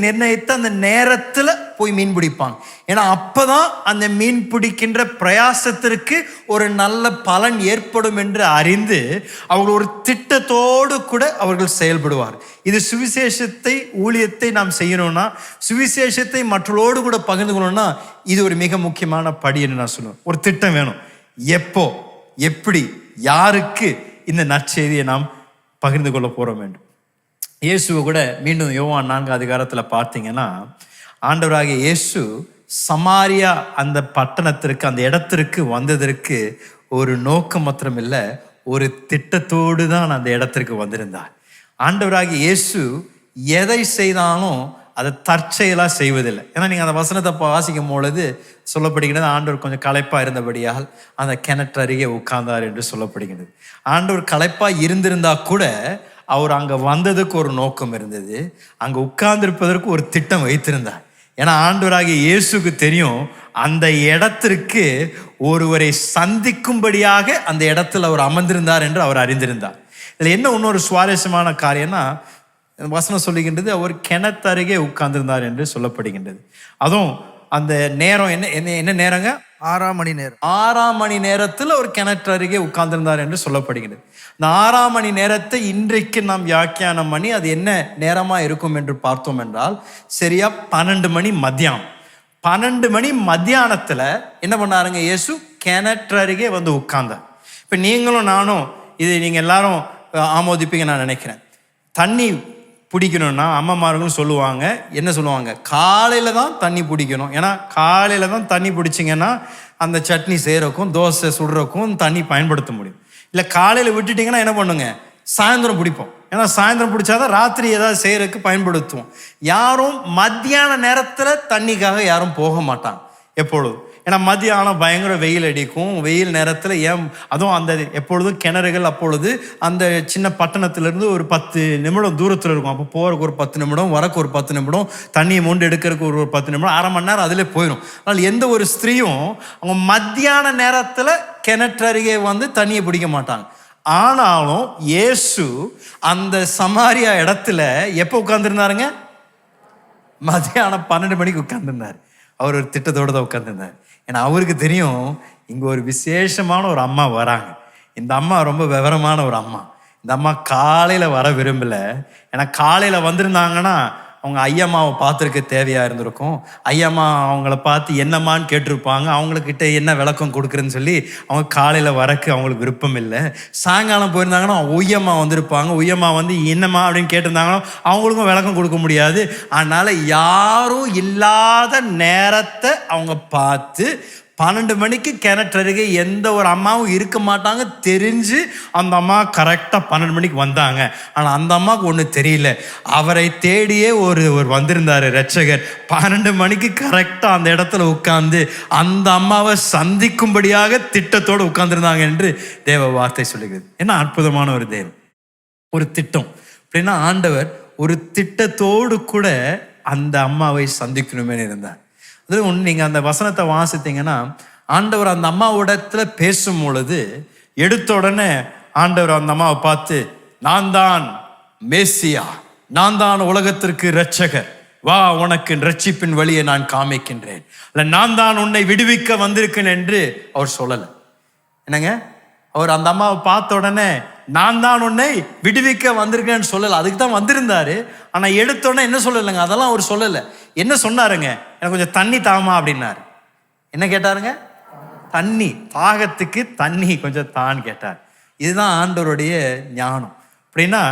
Speaker 1: நிர்ணயித்த அந்த நேரத்தில் போய் மீன் பிடிப்பாங்க. ஏன்னா அப்போதான் அந்த மீன் பிடிக்கின்ற பிரயாசத்திற்கு ஒரு நல்ல பலன் ஏற்படும் என்று அறிந்து அவர்கள் ஒரு திட்டத்தோடு கூட அவர்கள் செயல்படுவார். இது சுவிசேஷத்தை, ஊழியத்தை நாம் செய்யணும்னா, சுவிசேஷத்தை மற்றவர்களோடு கூட பகிர்ந்து கொள்ளணும்னா இது ஒரு மிக முக்கியமான படி என்று நான் சொல்லுவேன். ஒரு திட்டம் வேணும். எப்போ, எப்படி, யாருக்கு இந்த நற்செய்தியை நாம் பகிர்ந்து கொள்ள போகிறோம் வேண்டும். இயேசுவை கூட மீண்டும் யோவான் 4 அதிகாரத்தில் பார்த்தீங்கன்னா, ஆண்டவராகிய இயேசு சமாரியா அந்த பட்டணத்திற்கு, அந்த இடத்திற்கு வந்ததற்கு ஒரு நோக்கம் மாத்திரம் இல்லை, ஒரு திட்டத்தோடு தான் அந்த இடத்திற்கு வந்திருந்தார். ஆண்டவராகிய இயேசு எதை செய்தாலும் அதை தற்செயலாக செய்வதில்லை. ஏன்னா நீங்கள் அந்த வசனத்தை வாசிக்கும் பொழுது சொல்லப்படுகிறது, ஆண்டவர் கொஞ்சம் களைப்பாக இருந்தபடியால் அந்த கிணற்று அருகே உட்கார்ந்தார் என்று சொல்லப்படுகிறது. ஆண்டவர் களைப்பாக இருந்திருந்தா கூட அவர் அங்கே வந்ததுக்கு ஒரு நோக்கம் இருந்தது, அங்கே உட்கார்ந்திருப்பதற்கு ஒரு திட்டம் வைத்திருந்தார். ஏன்னா ஆண்டவராகிய இயேசுக்கு தெரியும் அந்த இடத்திற்கு ஒருவரை சந்திக்கும்படியாக அந்த இடத்துல அவர் அமர்ந்திருந்தார் என்று அவர் அறிந்திருந்தார். இதில் என்ன இன்னொரு சுவாரஸ்யமான காரியம்னா, வசனம் சொல்லுகின்றது அவர் கிணத்தருகே உட்கார்ந்திருந்தார் என்று சொல்லப்படுகின்றது. அதுவும் அந்த நேரம் என்ன நேரங்க?
Speaker 2: 6ஆம் மணி நேரம்.
Speaker 1: 6ஆம் மணி நேரத்தில் ஒரு கிணற்று அருகே உட்கார்ந்திருந்தார் என்று சொல்லப்படுகிறது. இந்த 6ஆம் மணி நேரத்தை இன்றைக்கு நாம் வியாக்கியானம் பண்ணி அது என்ன நேரமா இருக்கும் என்று பார்த்தோம் என்றால், சரியா 12 மணி மத்தியானம். 12 மணி மத்தியானத்துல என்ன பண்ணாருங்க? இயேசு கிணற்று அருகே வந்து உட்கார்ந்தார். இப்ப நீங்களும் நானும் இதை நீங்க எல்லாரும் ஆமோதிப்பீங்க நான் நினைக்கிறேன். தண்ணி பிடிக்கணும்னா அம்மாமார்களும் சொல்லுவாங்க, என்ன சொல்லுவாங்க? காலையில் தான் தண்ணி பிடிக்கணும். ஏன்னா காலையில் தான் தண்ணி பிடிச்சிங்கன்னா அந்த சட்னி செய்கிறக்கும், தோசை சுடுறக்கும் தண்ணி பயன்படுத்த முடியும். இல்லை காலையில் விட்டுட்டிங்கன்னா என்ன பண்ணுங்க? சாயந்தரம் பிடிப்போம். ஏன்னா சாயந்தரம் பிடிச்சாதான் ராத்திரி ஏதாவது செய்கிறதுக்கு பயன்படுத்துவோம். யாரும் மத்தியான நேரத்தில் தண்ணிக்காக யாரும் போக மாட்டாங்க எப்பொழுதும். ஏன்னா மத்தியானம் பயங்கர வெயில் அடிக்கும். வெயில் நேரத்தில் அதுவும் அந்த எப்பொழுதும் கிணறுகள் அப்பொழுது அந்த சின்ன பட்டணத்திலேருந்து ஒரு 10 நிமிடம் தூரத்தில் இருக்கும். அப்போ போகிறக்கு ஒரு 10 நிமிடம், வரக்கு ஒரு 10 நிமிடம், தண்ணியை மொண்டு எடுக்கிறதுக்கு ஒரு 10 நிமிடம், அரை மணி நேரம் அதிலே போயிடும். அதனால் எந்த ஒரு ஸ்திரீயும் அவங்க மத்தியான நேரத்தில் கிணற்று அருகே வந்து தண்ணியை பிடிக்க மாட்டாங்க. ஆனாலும் இயேசு அந்த சமாரியா இடத்துல எப்போ உட்கார்ந்துருந்தாருங்க? மத்தியானம் 12 மணிக்கு உட்கார்ந்துருந்தார். அவர் ஒரு திட்டத்தோடு தான் உட்கார்ந்துருந்தார். ஏன்னா அவருக்கு தெரியும் இங்கே ஒரு விசேஷமான ஒரு அம்மா வராங்க. இந்த அம்மா ரொம்ப விவரமான ஒரு அம்மா. இந்த அம்மா காலையில் வர விரும்பலை. ஏன்னா காலையில் வந்திருந்தாங்கன்னா அவங்க ஐயம்மாவை பார்த்துருக்க தேவையாக இருந்திருக்கும். ஐயம்மா அவங்கள பார்த்து என்னம்மான்னு கேட்டிருப்பாங்க. அவங்கக்கிட்ட என்ன விளக்கம் கொடுக்குறேன்னு சொல்லி அவங்க காலையில் வரக்கு அவங்களுக்கு விருப்பம் இல்லை. சாயங்காலம் போயிருந்தாங்கன்னா ஒய்யம்மா வந்திருப்பாங்க. ஒய்யம்மா வந்து என்னம்மா அப்படின்னு கேட்டிருந்தாங்கன்னா அவங்களுக்கும் விளக்கம் கொடுக்க முடியாது. அதனால் யாரும் இல்லாத நேரத்தை அவங்க பார்த்து 12 மணிக்கு கிணற்றருகே எந்த ஒரு அம்மாவும் இருக்க மாட்டாங்க தெரிஞ்சு அந்த அம்மா கரெக்டாக 12 மணிக்கு வந்தாங்க. ஆனால் அந்த அம்மாவுக்கு ஒன்று தெரியல, அவரை தேடியே ஒரு வந்திருந்தார் இரட்சகர். 12 மணிக்கு கரெக்டாக அந்த இடத்துல உட்கார்ந்து அந்த அம்மாவை சந்திக்கும்படியாக திட்டத்தோடு உட்கார்ந்துருந்தாங்க என்று தேவ வார்த்தை சொல்லுகிறது. என்ன அற்புதமான ஒரு தேவன், ஒரு திட்டம். அப்படின்னா ஆண்டவர் ஒரு திட்டத்தோடு கூட அந்த அம்மாவை சந்திக்கணுமே இருந்தார். அது ஒன்று. நீங்கள் அந்த வசனத்தை வாசித்தீங்கன்னா ஆண்டவர் அந்த அம்மாவோடத்துல பேசும் பொழுது எடுத்த உடனே ஆண்டவர் அந்த அம்மாவை பார்த்து, நான் தான் மேசியா, நான் தான் உலகத்திற்கு இரட்சகர், வா உனக்கு ரட்சிப்பின் வழியை நான் காமிக்கின்றேன், இல்லை நான் தான் உன்னை விடுவிக்க வந்திருக்கேன் என்று அவர் சொல்லலை. என்னங்க? அவர் அந்த அம்மாவை பார்த்த உடனே நான் தான் உன்னை விடுவிக்க வந்திருக்கேன்னு சொல்லலை. அதுக்கு தான் வந்திருந்தாரு. ஆனால் எடுத்தோடனே என்ன சொல்லலைங்க? அதெல்லாம் அவர் சொல்லலை. என்ன சொன்னாருங்க? எனக்கு கொஞ்சம் தண்ணி தாமா அப்படின்னாரு. என்ன கேட்டாருங்க? தண்ணி, தாகத்துக்கு தண்ணி கொஞ்சம் தான் கேட்டார். இதுதான் ஆண்டவருடைய ஞானம். அப்படின்னா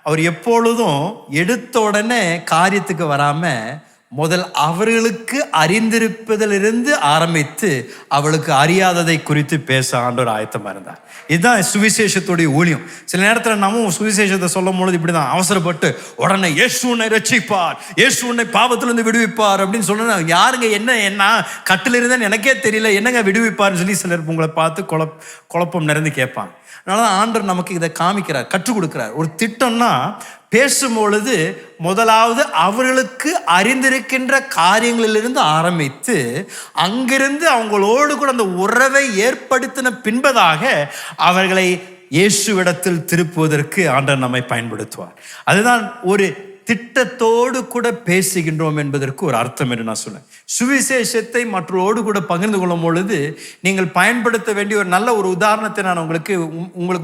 Speaker 1: அவர் எப்பொழுதும் எடுத்த உடனே காரியத்துக்கு வராமல் முதல் அவர்களுக்கு அறிந்திருப்பதிலிருந்து ஆரம்பித்து அவளுக்கு அறியாததை குறித்து பேச ஆண்டவர் ஆயத்தமாக இருந்தார். இதுதான் சுவிசேஷத்துடைய ஊழியம். சில நேரத்தில் நம்ம சுவிசேஷத்தை சொல்லும் பொழுது இப்படிதான் அவசரப்பட்டு உடனே இயேசு உன்னை ரட்சிப்பார், இயேசு உன்னை பாவத்திலிருந்து விடுவிப்பார் அப்படின்னு சொன்னா யாருங்க என்ன கட்டில் இருந்தேன்னு எனக்கே தெரியல, என்னங்க விடுவிப்பார்னு சொல்லி சிலர் உங்களை பார்த்து குழப்பம் நிறைந்து கேட்பாங்க. அதனால ஆண்டவர் நமக்கு இதை காமிக்கிறார், கற்றுக் கொடுக்கிறார். ஒரு திட்டம்னா பேசும்பொழுது முதலாவது அவர்களுக்கு அறிந்திருக்கின்ற காரியங்களிலிருந்து ஆரம்பித்து அங்கிருந்து அவங்களோடு கூட அந்த உறவை ஏற்படுத்தின பின்பதாக அவர்களை இயேசுவிடத்தில் திருப்புவதற்கு ஆண்டவர் நம்மை பயன்படுத்துவார். அதுதான் ஒரு திட்டத்தோடு கூட பேசுகின்றோம் என்பதற்கு ஒரு அர்த்தம் என்று நான் சொன்னேன். சுவிசேஷத்தை மற்றோடு கூட பகிர்ந்து கொள்ளும் பொழுது நீங்கள் பயன்படுத்த வேண்டிய ஒரு நல்ல ஒரு உதாரணத்தை நான் உங்களுக்கு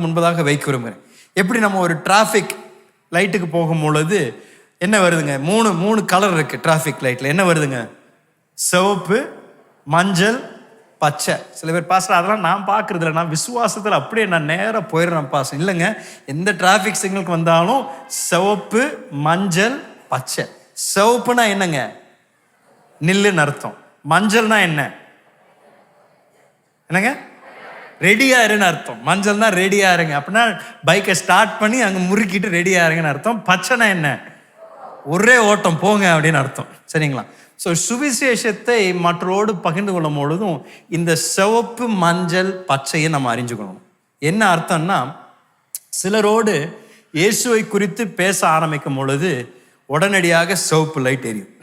Speaker 1: முன்பதாக வைக்க விரும்புகிறேன். எப்படி நம்ம ஒரு டிராஃபிக் லைட்டுக்கு போகும் பொழுது என்ன வருதுங்க, மூணு கலர் இருக்கு டிராஃபிக் லைட்ல. என்ன வருதுங்க? சிவப்பு, மஞ்சள், பச்சை. சில பேர் பாஸ்டர் அதெல்லாம் நான் பார்க்கறது இல்லை, நான் விசுவாசத்தில் அப்படியே நான் நேராக போயிடுறேன் பாஸ்டர். இல்லைங்க, எந்த டிராஃபிக் சிக்னலுக்கு வந்தாலும் சிவப்பு, மஞ்சள், பச்சை. சிவப்புனா என்னங்க? நில்லுன்னு அர்த்தம். மஞ்சள்னா என்னங்க? ரெடியா இருன்னு அர்த்தம். மஞ்சள்னா ரெடியா இருங்க, அப்படின்னா பைக்கை ஸ்டார்ட் பண்ணி அங்கே முறுக்கிட்டு ரெடியா இருங்கன்னு அர்த்தம். பச்சைனா என்ன? ஒரே ஓட்டம் போங்க அப்படின்னு அர்த்தம். சரிங்களா? ஸோ சுவிசேஷத்தை மற்றோடு பகிர்ந்து கொள்ளும் பொழுதும் இந்த சிவப்பு, மஞ்சள், பச்சையை நம்ம அறிஞ்சுக்கணும். என்ன அர்த்தம்னா, சிலரோடு இயேசுவை குறித்து பேச ஆரம்பிக்கும் பொழுது உடனடியாக சிவப்பு லைட் எரியும்.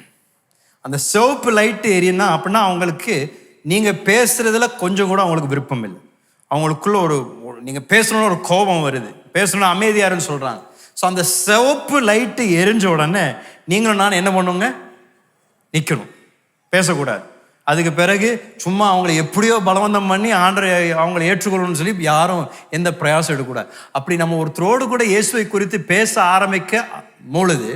Speaker 1: அந்த சிவப்பு லைட் எரியும்னா அப்படின்னா அவங்களுக்கு நீங்கள் பேசுறதுல கொஞ்சம் கூட அவங்களுக்கு விருப்பம் இல்லை. அவங்களுக்குள்ள நீங்கள் பேசணும்னு ஒரு கோபம் வருது, பேசணும்னு அமைதியாருன்னு சொல்கிறாங்க. ஸோ அந்த சிவப்பு லைட்டு எரிஞ்ச உடனே நீங்களும் நான் என்ன பண்ணுங்க? நிற்கணும், பேசக்கூடாது. அதுக்கு பிறகு சும்மா அவங்களை எப்படியோ பலவந்தம் பண்ணி அவங்களை ஏற்றுக்கொள்ளணும்னு சொல்லி யாரும் எந்த பிரயாசம் எடுக்கக்கூடாது. அப்படி நம்ம ஒருத்தரோடு கூட இயேசுவை குறித்து பேச ஆரம்பிக்க பொழுது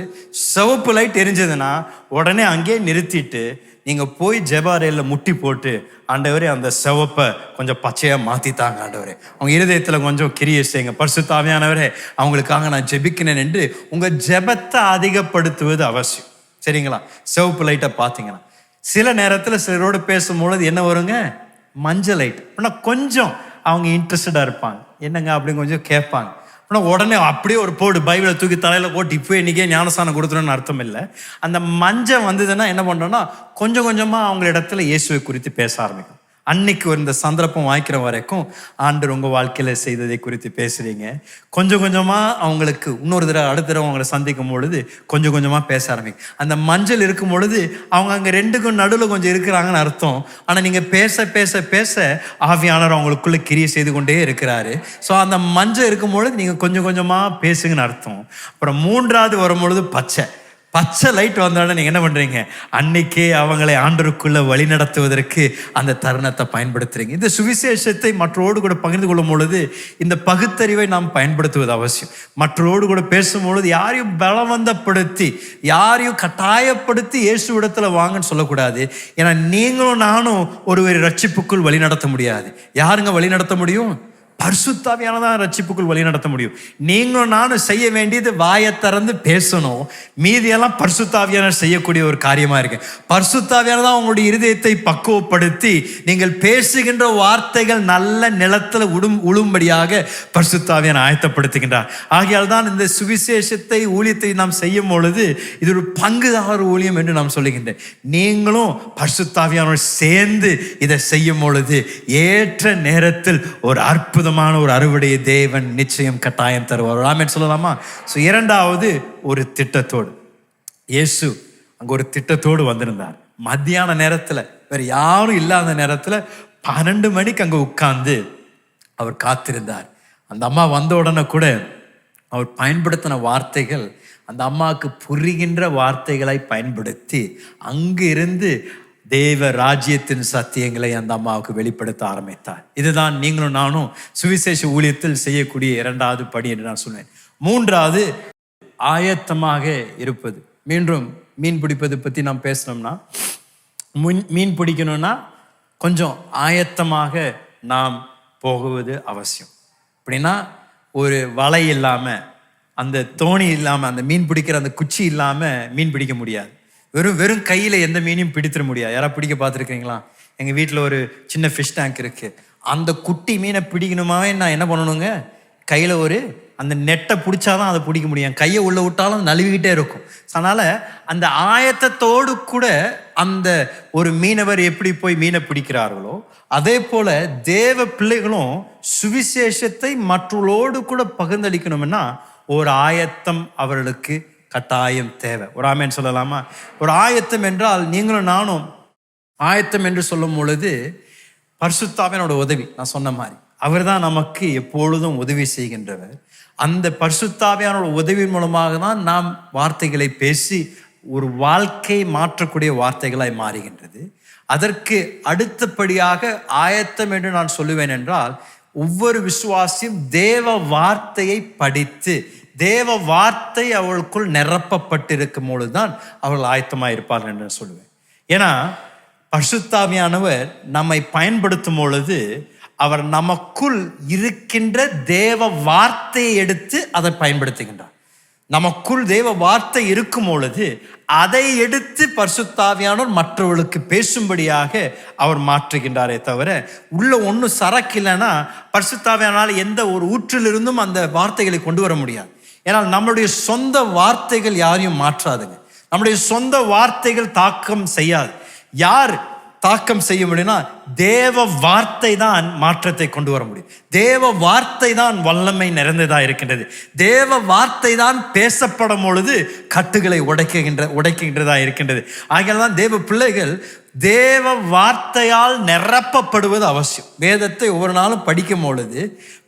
Speaker 1: சிவப்பு லைட் எரிஞ்சதுன்னா உடனே அங்கேயே நிறுத்திட்டு நீங்கள் போய் ஜெபாரையில் முட்டி போட்டு, ஆண்டவரே அந்த சிவப்பை கொஞ்சம் பச்சையாக மாற்றித்தாங்க ஆண்டவரே, அவங்க இருதயத்தில் கொஞ்சம் கிரியை செய்யுங்க, பரிசுத்த ஆவியானவரே அவங்களுக்காக நான் ஜெபிக்கிறேன் என்று உங்கள் ஜெபத்தை அதிகப்படுத்துவது அவசியம். சரிங்களா? சிவப்பு லைட்டை பார்த்தீங்கன்னா சில நேரத்தில் சிலரோடு பேசும்பொழுது என்ன வருங்க? மஞ்சள் லைட். ஆனால் கொஞ்சம் அவங்க இன்ட்ரெஸ்டடாக இருப்பாங்க, என்னங்க அப்படின்னு கொஞ்சம் கேட்பாங்க. ஆனால் உடனே அப்படியே ஒரு போடு பைபிளை தூக்கி தலையில் போட்டு இப்போ இன்றைக்கே ஞானஸ்தானம் கொடுத்துருன்னு அர்த்தம் இல்லை. அந்த மஞ்சள் வந்ததுன்னா என்ன பண்ணுறோன்னா கொஞ்சம் கொஞ்சமாக அவங்க இடத்துல இயேசுவை குறித்து பேச ஆரம்பிக்கும். அன்னைக்கு இந்த சந்தர்ப்பம் வாய்க்கிற வரைக்கும் ஆண்டவர் உங்கள் வாழ்க்கையில் செய்ததை குறித்து பேசுகிறீங்க. கொஞ்சம் கொஞ்சமாக அவங்களுக்கு இன்னொரு தடவை அடுத்த தடவை அவங்களை சந்திக்கும் பொழுது கொஞ்சம் கொஞ்சமாக பேச ஆரம்பிக்கும். அந்த மஞ்சள் இருக்கும் பொழுது அவங்க அங்கே ரெண்டுக்கும் நடுவில் கொஞ்சம் இருக்கிறாங்கன்னு அர்த்தம். ஆனால் நீங்கள் பேச பேச பேச ஆவியானவர் அவங்களுக்குள்ள கிரியை செய்து கொண்டே இருக்கிறாரு. ஸோ அந்த மஞ்சள் இருக்கும் பொழுது நீங்கள் கொஞ்சம் கொஞ்சமாக பேசுங்கன்னு அர்த்தம். அப்புறம் மூன்றாவது வரும்பொழுது பச்சை லைட் வந்தோடனே நீங்கள் என்ன பண்ணுறீங்க? அன்னைக்கே அவங்களை ஆண்டவருக்குள்ள வழி நடத்துவதற்கு அந்த தருணத்தை பயன்படுத்துறீங்க. இந்த சுவிசேஷத்தை மற்றோடு கூட பகிர்ந்து கொள்ளும் பொழுது இந்த பகுத்தறிவை நாம் பயன்படுத்துவது அவசியம். மற்றோடு கூட பேசும்பொழுது யாரையும் பலவந்தப்படுத்தி யாரையும் கட்டாயப்படுத்தி இயேசு இடத்துல வாங்கன்னு சொல்லக்கூடாது. ஏன்னா நீங்களும் நானும் ஒருவரை ரட்சிப்புக்குள் வழி நடத்த முடியாது. யாருங்க வழி நடத்த முடியும்? பரிசுத்த ஆவியானவர்தான் ரட்சிப்புக்குள் வழி நடத்த முடியும். நீங்களும் நானும் செய்ய வேண்டியது வாயை திறந்து பேசணும். மீதியெல்லாம் பரிசுத்த ஆவியானவர் செய்யக்கூடிய ஒரு காரியமா இருக்கு. பரிசுத்த ஆவியானவர் தான் உங்களுடைய இருதயத்தை பக்குவப்படுத்தி நீங்கள் பேசுகின்ற வார்த்தைகள் நல்ல நிலத்துல உழும்படியாக பரிசுத்த ஆவியானவர் ஆயத்தப்படுத்துகின்றார். ஆகையால் தான் இந்த சுவிசேஷத்தை ஊழியத்தை நாம் செய்யும் பொழுது இது ஒரு பங்குதாரர் ஊழியம் என்று நாம் சொல்லுகின்றேன். நீங்களும் பரிசுத்த ஆவியானவர் சேர்ந்து இதை செய்யும் பொழுது ஏற்ற நேரத்தில் ஒரு அற்புதமான ஒரு அறுவடையை தேவன் நிச்சயம் கட்டாயம் தருவார். ஆமென் சொல்லலாமா? ஸோ இரண்டாவது ஒரு திட்டத்தோடு இயேசு அங்கே ஒரு திட்டத்தோடு வந்திருந்தார். மத்தியான நேரத்தில் வேற யாரும் இல்லாத நேரத்தில் 12 மணிக்கு அங்கே உட்கார்ந்து அவர் காத்திருந்தார். அந்த அம்மா வந்த உடனே கூட அவர் பயன்படுத்தின வார்த்தைகள் அந்த அம்மாவுக்கு புரிகின்ற வார்த்தைகளை பயன்படுத்தி அங்கு இருந்து தேவ ராஜ்யத்தின் சத்தியங்களை அந்த அம்மாவுக்கு வெளிப்படுத்த ஆரம்பித்தார். இதுதான் நீங்களும் நானும் சுவிசேஷ ஊழியத்தில் செய்யக்கூடிய இரண்டாவது படி என்று நான் சொன்னேன். மூன்றாவது ஆயத்தமாக இருப்பது. மீண்டும் மீன் பிடிப்பது பற்றி நாம் பேசணும்னா, மீன் பிடிக்கணும்னா கொஞ்சம் ஆயத்தமாக நாம் போகுவது அவசியம். அப்படின்னா ஒரு வலை இல்லாமல், அந்த தோணி இல்லாமல், அந்த மீன் பிடிக்கிற அந்த குச்சி இல்லாமல் மீன் பிடிக்க முடியாது. வெறும் கையில் எந்த மீனையும் பிடித்திட முடியாது. யாராவது பிடிக்க பார்த்துருக்கீங்களா? எங்கள் வீட்டில் ஒரு சின்ன ஃபிஷ் டேங்க் இருக்குது. அந்த குட்டி மீனை பிடிக்கணுமாவே நான் என்ன பண்ணணுங்க, கையில் அந்த நெட்டை பிடிச்சாதான் அதை பிடிக்க முடியும். கையை உள்ள விட்டாலும் நழுவிக்கிட்டே இருக்கும். அதனால் அந்த ஆயத்தத்தோடு கூட அந்த ஒரு மீனவர் எப்படி போய் மீனை பிடிக்கிறார்களோ, அதே போல தேவ பிள்ளைகளும் சுவிசேஷத்தை மற்றவர்களோடு கூட பகிர்ந்தளிக்கணும்னா ஒரு ஆயத்தம் அவர்களுக்கு கட்டாயம் தேவை. ஒரு ஆமேன் சொல்லலாமா? ஒரு ஆயத்தம் என்றால் நீங்களும் நானும் ஆயத்தம் என்று சொல்லும் பொழுது பரிசுத்தாவியனோட உதவி, நான் சொன்ன மாதிரி அவர் தான் நமக்கு எப்பொழுதும் உதவி செய்கின்றவர். அந்த பரிசுத்தாவியானோட உதவி மூலமாக தான் நாம் வார்த்தைகளை பேசி ஒரு வாழ்க்கை மாற்றக்கூடிய வார்த்தைகளாய் மாறுகின்றது. அதற்கு அடுத்தபடியாக ஆயத்தம் என்று நான் சொல்லுவேன் என்றால், ஒவ்வொரு விசுவாசியும் தேவ வார்த்தையை படித்து தேவ வார்த்தை அவளுக்குள் நிரப்பப்பட்டிருக்கும் பொழுதுதான் அவர்கள் ஆயத்தமாக இருப்பார்கள் என்று சொல்லுவேன். ஏன்னா பரிசுத்தாவியானவர் நம்மை பயன்படுத்தும் பொழுது அவர் நமக்குள் இருக்கின்ற தேவ வார்த்தையை எடுத்து அதை பயன்படுத்துகின்றார். நமக்குள் தேவ வார்த்தை இருக்கும் பொழுது அதை எடுத்து பரிசுத்தாவியானவர் மற்றவர்களுக்கு பேசும்படியாக அவர் மாற்றுகின்றாரே தவிர உள்ள ஒன்றும் சரக்கு இல்லைன்னா பரிசுத்தாவியானால் எந்த ஒரு ஊற்றிலிருந்தும் அந்த வார்த்தைகளை கொண்டு வர முடியாது. ஏன்னால் நம்மளுடைய சொந்த வார்த்தைகள் யாரையும் மாற்றாதுங்க. நம்முடைய சொந்த வார்த்தைகள் தாக்கம் செய்யாது. யார் தாக்கம் செய்ய முடியும்னா தேவ வார்த்தை தான் மாற்றத்தை கொண்டு வர முடியும். தேவ வார்த்தை தான் வல்லமை நிறைந்ததா இருக்கின்றது. தேவ வார்த்தை தான் பேசப்படும் பொழுது கட்டுகளை உடைக்கின்றதா இருக்கின்றது. ஆகையால் தான் தேவ பிள்ளைகள் தேவ வார்த்தையால் நிரப்பப்படுவது அவசியம். வேதத்தை ஒவ்வொரு நாளும் படிக்கும் பொழுது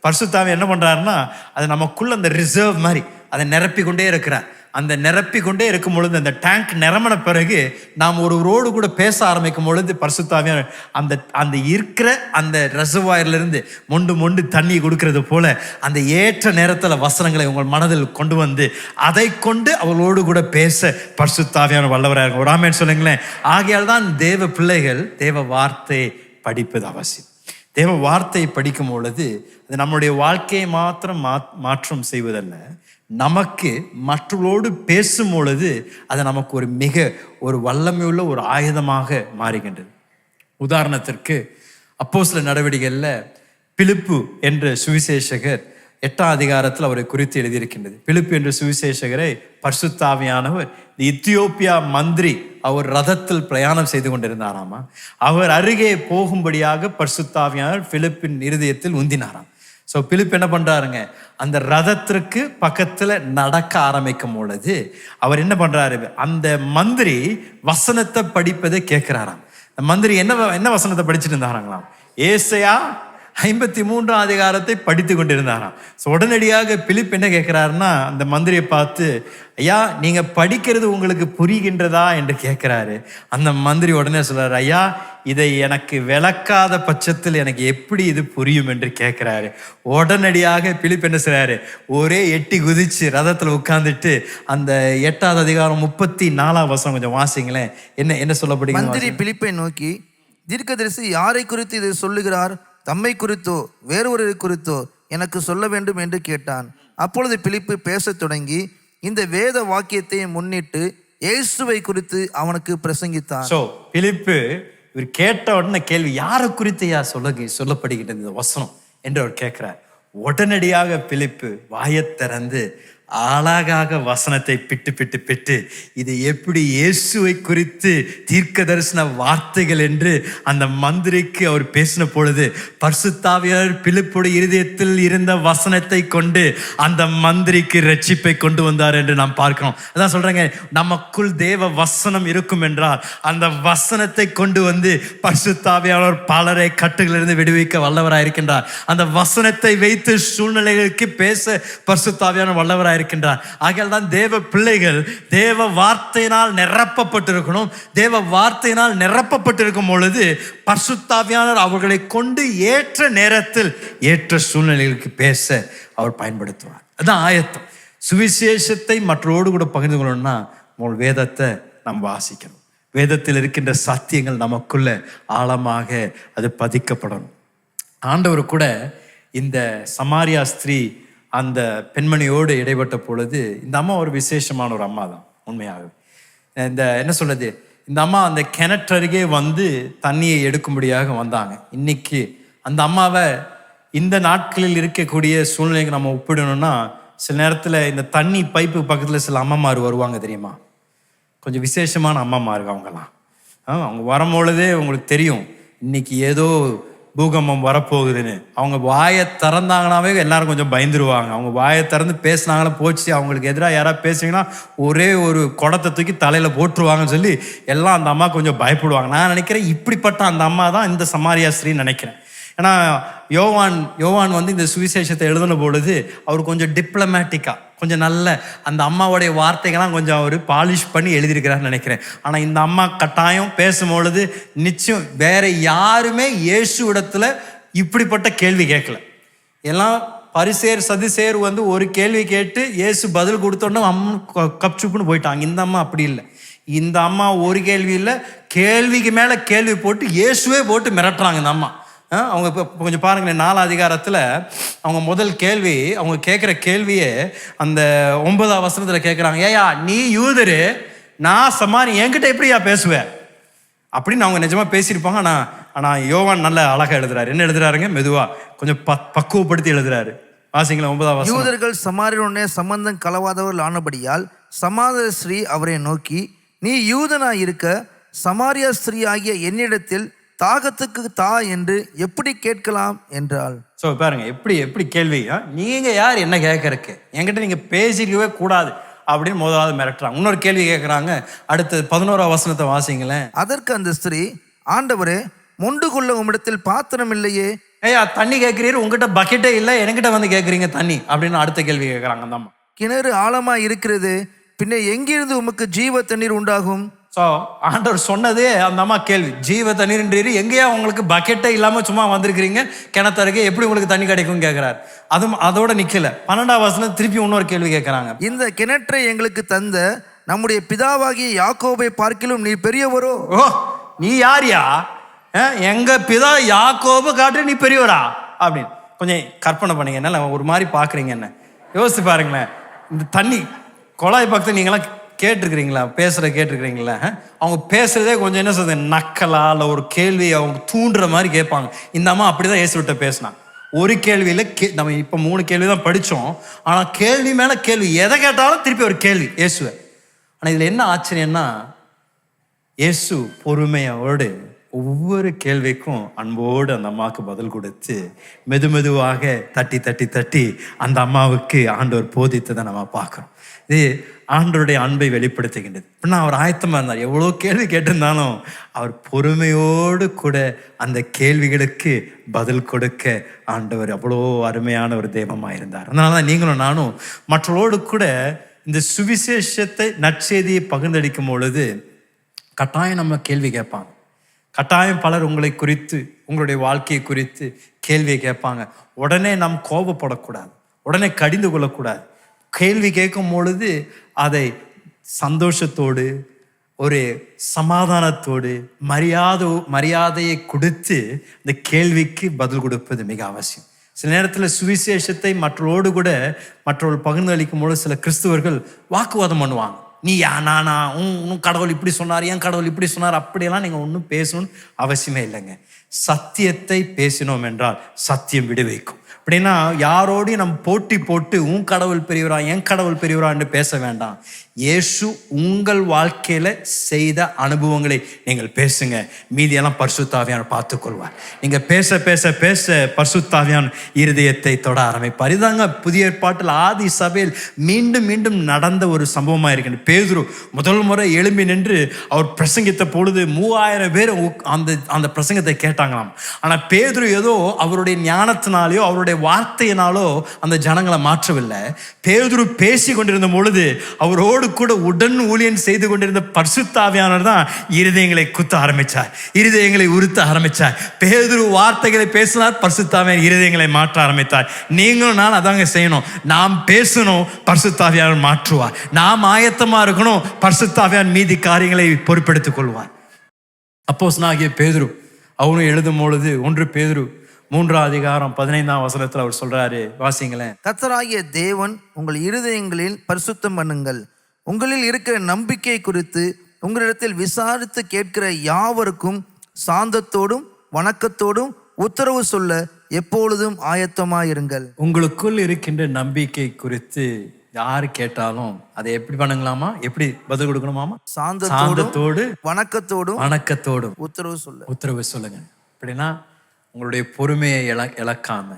Speaker 1: பரிசுத்தாவி என்ன பண்றாருன்னா அது நமக்குள்ள அந்த ரிசர்வ் மாதிரி அதை நிரப்பி கொண்டே இருக்கிறார். அந்த நிரப்பி கொண்டே இருக்கும் பொழுது அந்த டேங்க் நிரம்பின பிறகு நாம் ஒருவரோடு கூட பேச ஆரம்பிக்கும் பொழுது பரிசுத்தாவியான அந்த இருக்கிற அந்த ரெசர்வாயர்லேருந்து மொண்டு தண்ணி கொடுக்கறது போல அந்த ஏற்ற நேரத்தில் வசனங்களை உங்கள் மனதில் கொண்டு வந்து அதை கொண்டு அவளோடு கூட பேச பரிசுத்தாவியான வல்லவராக இருக்கும். ஒரு ஆமென் சொல்லுங்களேன். ஆகையால் தான் தேவ பிள்ளைகள் தேவ வார்த்தையை படிப்பது அவசியம். தேவ வார்த்தையை படிக்கும் பொழுது அது நம்முடைய வாழ்க்கையை மாத்திரம் மாற்றம் செய்வதல்ல, நமக்கு மற்றவர்களோடு பேசும் பொழுது அது நமக்கு ஒரு வல்லமையுள்ள ஒரு ஆயுதமாக மாறுகின்றது. உதாரணத்திற்கு அப்போஸ்தலர் நடவடிக்கைகளில் பிலிப்பு என்ற சுவிசேஷகர் 8ஆம் அதிகாரத்தில் அவரை குறித்து எழுதியிருக்கின்றது. பிலிப்பு என்ற சுவிசேஷகரை பரிசுத்தாவியானவர் எத்தியோப்பியா மந்திரி அவர் ரதத்தில் பிரயாணம் செய்து கொண்டிருந்தாராமா. அவர் அருகே போகும்படியாக பரிசுத்தாவியானவர் பிலிப்பின் இருதயத்தில் உந்தினாராம். ஸோ பிலிப் என்ன பண்ணுறாருங்க, அந்த ரதத்திற்கு பக்கத்தில் நடக்க ஆரம்பிக்கும் பொழுது அவர் என்ன பண்ணுறாரு, அந்த மந்திரி வசனத்தை படிப்பதை கேட்குறாராம். அந்த மந்திரி என்ன வசனத்தை படிச்சுட்டு இருந்தாராங்களாம், ஏசாயா 53ஆம் அதிகாரத்தை படித்து கொண்டிருந்தாராம். ஸோ உடனடியாக பிலிப் என்ன கேட்குறாருன்னா அந்த மந்திரியை பார்த்து, ஐயா நீங்கள் படிக்கிறது உங்களுக்கு புரிகின்றதா என்று கேட்குறாரு. அந்த மந்திரி உடனே சொல்கிறார், ஐயா இதை எனக்கு விளக்காத பட்சத்தில் எனக்கு எப்படி இது புரியும் என்று கேட்குறாரு. உடனடியாக பிலிப் என்ன செய்றாரு, ஒரே எட்டி குதிச்சு ரதத்தில் உட்கார்ந்துட்டு அந்த 8ஆவது அதிகாரம் 34ஆம் வசனம் கொஞ்சம் வாசிங்களேன். என்ன சொல்லப்படுகிறது?
Speaker 2: மந்திரி பிலிப்பை நோக்கி, தீர்க்கதரிசி யாரை குறித்து இதை சொல்லுகிறார்? தம்மை குறித்தோ வேறொரு குறித்தோ எனக்கு சொல்ல வேண்டும் என்று கேட்டான். அப்பொழுது பிலிப்பு பேசத் தொடங்கி இந்த வேத வாக்கியத்தை முன்னிட்டு இயேசுவை குறித்து அவனுக்கு பிரசங்கித்தான்.
Speaker 1: சோ பிலிப்பு இவர் கேட்ட உடனே கேள்வி, யாரை குறித்து சொல்லப்படுகின்றது இந்த வசனம் என்று அவர் கேட்கிறார். உடனடியாக பிலிப்பு வாயைத் திறந்து அழகாக வசனத்தை பிட்டு இது எப்படி இயேசுவை குறித்து தீர்க்க தரிசன வார்த்தைகள் என்று அந்த மந்திரிக்கு அவர் பேசின பொழுது பரிசுத்தாவியார் பிலிப்புடைய இருதயத்தில் இருந்த வசனத்தை கொண்டு அந்த மந்திரிக்கு ரட்சிப்பை கொண்டு வந்தார் என்று நாம் பார்க்கிறோம். அதான் சொல்றேங்க, நமக்குள் தேவ வசனம் இருக்கும் என்றால் அந்த வசனத்தை கொண்டு வந்து பரிசுத்தாவியார் பலரை கட்டுகளிலிருந்து விடுவிக்க வல்லவராக இருக்கின்றார். அந்த வசனத்தை வைத்து சூழ்நிலைகளுக்கு பேச பரிசுத்தாவியார் வல்லவராக இருக்கின்றார். ஆகையால் தான் தேவ பிள்ளைகள் தேவ வார்த்தையினால் நிரப்பப்பட்டிருக்கணும். தேவ வார்த்தையினால் நிரப்பப்பட்டிருக்கும் பொழுது பரிசுத்தாவியானவர் அவர்களை கொண்டு ஏற்ற நேரத்தில் ஏற்ற சூழ்நிலைகளுக்கு பேச அவர் பயன்படுத்துவார். அதான் ஆயத்தம். சுவிசேஷத்தை மற்றோடு கூட பகிர்ந்து கொள்ளணும்னா உங்கள் வேதத்தை நாம் வாசிக்கணும். வேதத்தில் இருக்கின்ற சத்தியங்கள் நமக்குள்ள ஆழமாக அது பதிக்கப்படணும். ஆண்டவர் கூட இந்த சமாரியா ஸ்திரீ அந்த பெண்மணியோடு இடைப்பட்ட பொழுது, இந்த அம்மா ஒரு விசேஷமான ஒரு அம்மா தான் உண்மையாக. இந்த என்ன சொல்றது, இந்த அம்மா அந்த கிணற்றருகே வந்து தண்ணியை எடுக்கும்படியாக வந்தாங்க. இன்னைக்கு அந்த அம்மாவை இந்த நாட்களில் இருக்கக்கூடிய சூழ்நிலைக்கு நம்ம ஒப்பிடணும்னா, சில நேரத்தில் இந்த தண்ணி பைப்பு பக்கத்தில் சில அம்மாமார் வருவாங்க தெரியுமா, கொஞ்சம் விசேஷமான அம்மாமார்கள் அவங்கெல்லாம். அவங்க வரும்பொழுதே உங்களுக்கு தெரியும் இன்னைக்கு ஏதோ பூகம்பம் வரப்போகுதுன்னு. அவங்க வாயை திறந்தாங்கனாவே எல்லாரும் கொஞ்சம் பயந்துருவாங்க. அவங்க வாயை திறந்து பேசினாங்கன்னா போச்சு, அவங்களுக்கு எதிராக யாராவது பேசுனீங்கன்னா ஒரே ஒரு குடத்தை தூக்கி தலையில் போட்டுருவாங்கன்னு சொல்லி எல்லாம் அந்த அம்மா கொஞ்சம் பயப்படுவாங்க. நான் நினைக்கிறேன் இப்படிப்பட்ட அந்த அம்மா தான் இந்த சமாரியா ஸ்திரீன்னு நினைக்கிறேன். ஏன்னா யோவான் வந்து இந்த சுவிசேஷத்தை எழுதின பொழுது அவர் கொஞ்சம் டிப்ளமேட்டிக்காக கொஞ்சம் நல்ல அந்த அம்மாவுடைய வார்த்தைகள்லாம் கொஞ்சம் அவர் பாலிஷ் பண்ணி எழுதியிருக்கிறான்னு நினைக்கிறேன். ஆனால் இந்த அம்மா கட்டாயம் பேசும்பொழுது நிச்சயம் வேற யாருமே இயேசு இடத்துல இப்படிப்பட்ட கேள்வி கேட்கல. எல்லாம் பரிசேர் சதுசேர் வந்து ஒரு கேள்வி கேட்டு இயேசு பதில் கொடுத்தோன்னா கப்சுப்புன்னு போயிட்டாங்க. இந்த அம்மா அப்படி இல்லை. இந்த அம்மா ஒரு கேள்வி இல்லை, கேள்விக்கு மேலே கேள்வி போட்டு இயேசுவே போட்டு மிரட்டுறாங்க இந்த அம்மா. அவங்க இப்போ கொஞ்சம் பாருங்களேன், 4 அதிகாரத்தில் அவங்க முதல் கேள்வி, அவங்க கேட்குற கேள்வியே அந்த 9ஆம் வசனத்தில் கேட்குறாங்க, ஏயா நீ யூதரு, நான் சமாரி, என்கிட்ட எப்படியா பேசுவேன் அப்படின்னு அவங்க நிஜமாக பேசியிருப்பாங்க. ஆனால் யோவான் நல்ல அழகாக எழுதுறாரு. என்ன எழுதுறாருங்க, மெதுவாக கொஞ்சம் பக்குவப்படுத்தி எழுதுறாரு. வாசிங்களா 9ஆம் வசனம்.
Speaker 2: யூதர்கள் சமாரியனுடைய சம்பந்தம் கலவாதவர்கள் ஆனபடியால் சமாத ஸ்ரீ அவரை நோக்கி, நீ யூதனாய் இருக்க சமாரியா ஸ்திரீ ஆகிய என்னிடத்தில் தாகத்துக்கு தா என்று எப்படி கேட்கலாம் என்றாள்.
Speaker 1: ஸோ பாருங்க எப்படி கேள்வி. நீங்க யார் என்ன கேட்கறக்கு, என்கிட்ட நீங்க பேசிக்கவே கூடாது அப்படின்னு முதலாவது மிரட்டுறாங்க. இன்னொரு கேள்வி கேட்குறாங்க. அடுத்து 11ஆம் வசனத்தை வாசிங்களேன்.
Speaker 2: அதற்கு அந்த ஸ்திரீ, ஆண்டவரே மொண்டு கொள்ள உம்மிடத்தில் பாத்திரம் இல்லையே.
Speaker 1: ஏயா தண்ணி கேட்கிறீர், உங்ககிட்ட பக்கெட்டே இல்லை, என்கிட்ட வந்து கேட்குறீங்க தண்ணி அப்படின்னு அடுத்த கேள்வி கேட்குறாங்க அந்த அம்மா.
Speaker 2: கிணறு ஆழமா இருக்கிறது, பின்ன எங்கிருந்து உமக்கு ஜீவ தண்ணீர் உண்டாகும்?
Speaker 1: ஸோ ஆண்டவர் சொன்னதே அந்த அம்மா கேள்வி, ஜீவ தண்ணீர்ன்றீர், எங்கேயா உங்களுக்கு பக்கெட்டே இல்லாமல் சும்மா வந்திருக்கிறீங்க கிணத்தருகே, எப்படி உங்களுக்கு தண்ணி கிடைக்கும்னு கேட்குறாரு. அதோட நிற்கல. 12ஆம் வசனம் திருப்பி இன்னொரு கேள்வி கேட்குறாங்க.
Speaker 2: இந்த கிணற்றை எங்களுக்கு தந்த நம்முடைய பிதாவாகிய யாக்கோபை பார்க்கிலும் நீ பெரியவரோ?
Speaker 1: ஓ, நீ யாரியா, எங்க பிதா யாக்கோபு காட்டு நீ பெரியவரா அப்படின்னு கொஞ்சம் கற்பனை பண்ணீங்க. என்ன ஒரு மாதிரி பார்க்குறீங்க, என்ன யோசிச்சு பாருங்களேன். இந்த தண்ணி குழாய் பக்கத்தில் நீங்களாம் கேட்டிருக்கிறீங்களா, கேட்டிருக்கிறீங்களா? அவங்க பேசுறதே கொஞ்சம் என்ன சொல்றது, நக்கலா இல்லை ஒரு கேள்வி அவங்க தூண்டுற மாதிரி கேட்பாங்க. இந்த அம்மா அப்படிதான் இயேசுவிட்ட பேசினான். ஒரு கேள்வியில் நம்ம இப்போ 3 கேள்வி தான் படித்தோம். ஆனால் கேள்வி மேலே கேள்வி, எதை கேட்டாலும் திருப்பி ஒரு கேள்வி இயேசுவை. ஆனால் இதில் என்ன ஆச்சரியம்னா, இயேசு பொறுமையோடு ஒவ்வொரு கேள்விக்கும் அன்போடு அந்த அம்மாவுக்கு பதில் கொடுத்து மெதுவாக தட்டி அந்த அம்மாவுக்கு ஆண்டவர் போதித்ததை நம்ம பார்க்குறோம். இது ஆண்டவருடைய அன்பை வெளிப்படுத்துகின்றது. அப்படின்னா அவர் ஆயத்தமாக இருந்தார். எவ்வளோ கேள்வி கேட்டிருந்தாலும் அவர் பொறுமையோடு கூட அந்த கேள்விகளுக்கு பதில் கொடுக்க ஆண்டவர் அவ்வளோ அருமையான ஒரு தெய்வமாக இருந்தார். அதனால தான் நீங்களும் நானும் மற்றவரோடு கூட இந்த சுவிசேஷத்தை நற்செய்தியை பகிர்ந்தளிக்கும் பொழுது கட்டாயம் நம்ம கேள்வி கேட்பாங்க. கட்டாயம் பலர் உங்களை குறித்து, உங்களுடைய வாழ்க்கையை குறித்து கேள்வியை கேட்பாங்க. உடனே நாம் கோபப்படக்கூடாது, உடனே கடிந்து கொள்ளக்கூடாது. கேள்வி கேட்கும் பொழுது அதை சந்தோஷத்தோடு, ஒரு சமாதானத்தோடு, மரியாதையை கொடுத்து இந்த கேள்விக்கு பதில் கொடுப்பது மிக அவசியம். சில நேரத்தில் சுவிசேஷத்தை மற்றவரோடு கூட மற்றவர்கள் பகிர்ந்து அளிக்கும் பொழுது சில கிறிஸ்துவர்கள் வாக்குவாதம் பண்ணுவாங்க. நீ நானா, உன் கடவுள் இப்படி சொன்னார், என் கடவுள் இப்படி சொன்னார், அப்படியெல்லாம் நீங்கள் ஒன்றும் பேசணும்னு அவசியமே இல்லைங்க. சத்தியத்தை பேசினோம் என்றால் சத்தியம் விடுவிக்கும். அப்படின்னா யாரோடையும் நம்ம போட்டி போட்டு உன் கடவுள் பெரியவரா, என் கடவுள் பெரியவரான்னு பேச வேண்டாம். இயேசு உங்கள் வாழ்க்கையில செய்த அனுபவங்களை நீங்கள் பேசுங்க. மீதியெல்லாம் பரிசுத்த ஆவியானவர் பார்த்துக்கொள்வார். நீங்க பேச பேச பேச பரிசுத்த ஆவியானவர் இருதயத்தை தொட ஆரம்பிப்பார். இதாங்க புதிய ஏற்பாட்டில் ஆதி சபையில் மீண்டும் மீண்டும் நடந்த ஒரு சம்பவமாக இருக்கின்றது. பேதுரு முதல் முறை எழும்பி நின்று அவர் பிரசங்கித்த பொழுது 3000 பேர் அந்த பிரசங்கத்தை கேட்டாங்களாம். ஆனால் பேதுரு ஏதோ அவருடைய ஞானத்தினாலேயோ அவருடைய வார்த்தையினாலோ அந்த ஜனங்களை மாற்றவில்லை. பேதுரு பேசி கொண்டிருந்த பொழுது அவரோடு கூட உடன் ஊழியன் செய்து கொண்டிருந்த பரிசுத்த ஆவியானவர் தான் இருதயங்களை குத்த ஆரம்பிச்சார், இருதயங்களை உறுத்த ஆரம்பிச்சார். பேதுரு வார்த்தைகளை பேசினார், பரிசுத்த ஆவியானவர் இருதயங்களை மாற்ற ஆரம்பித்தார். நீங்களும் நான் அதாங்க செய்யணும். நாம் பேசணும், பரிசுத்த ஆவியானவர் மாற்றுவார். நாம் ஆயத்தமா இருக்கணும், பரிசுத்த ஆவியானவர் மீதி காரியங்களை பொறுப்பெடுத்துக் கொள்வார். அப்போஸ்தலனாகிய பேதுரு அவனும் எழுதும் பொழுது 1 பேதுரு 3ஆம் அதிகாரம் 15ஆம் வசனத்தில் அவர் சொல்றாரு, வாசிங்களேன்.
Speaker 2: கர்த்தராகிய தேவன் உங்கள் இருதயங்களில் பரிசுத்தம் பண்ணுங்கள், உங்களில் இருக்கிற நம்பிக்கை குறித்து உங்களிடத்தில் விசாரித்து கேட்கிற யாவருக்கும் சாந்தத்தோடும் வணக்கத்தோடும் உத்தரவு சொல்ல எப்பொழுதும் ஆயத்தமாயிருங்கள்.
Speaker 1: உங்களுக்குள் இருக்கின்ற நம்பிக்கை குறித்து யாரு கேட்டாலும் அதை எப்படி பண்ணுங்களாமா? எப்படி பதில் கொடுக்கணுமாமா? சாந்தத்தோடு வணக்கத்தோடும் உத்தரவு சொல்லுங்க. அப்படின்னா உங்களுடைய பொறுமையை இழக்காம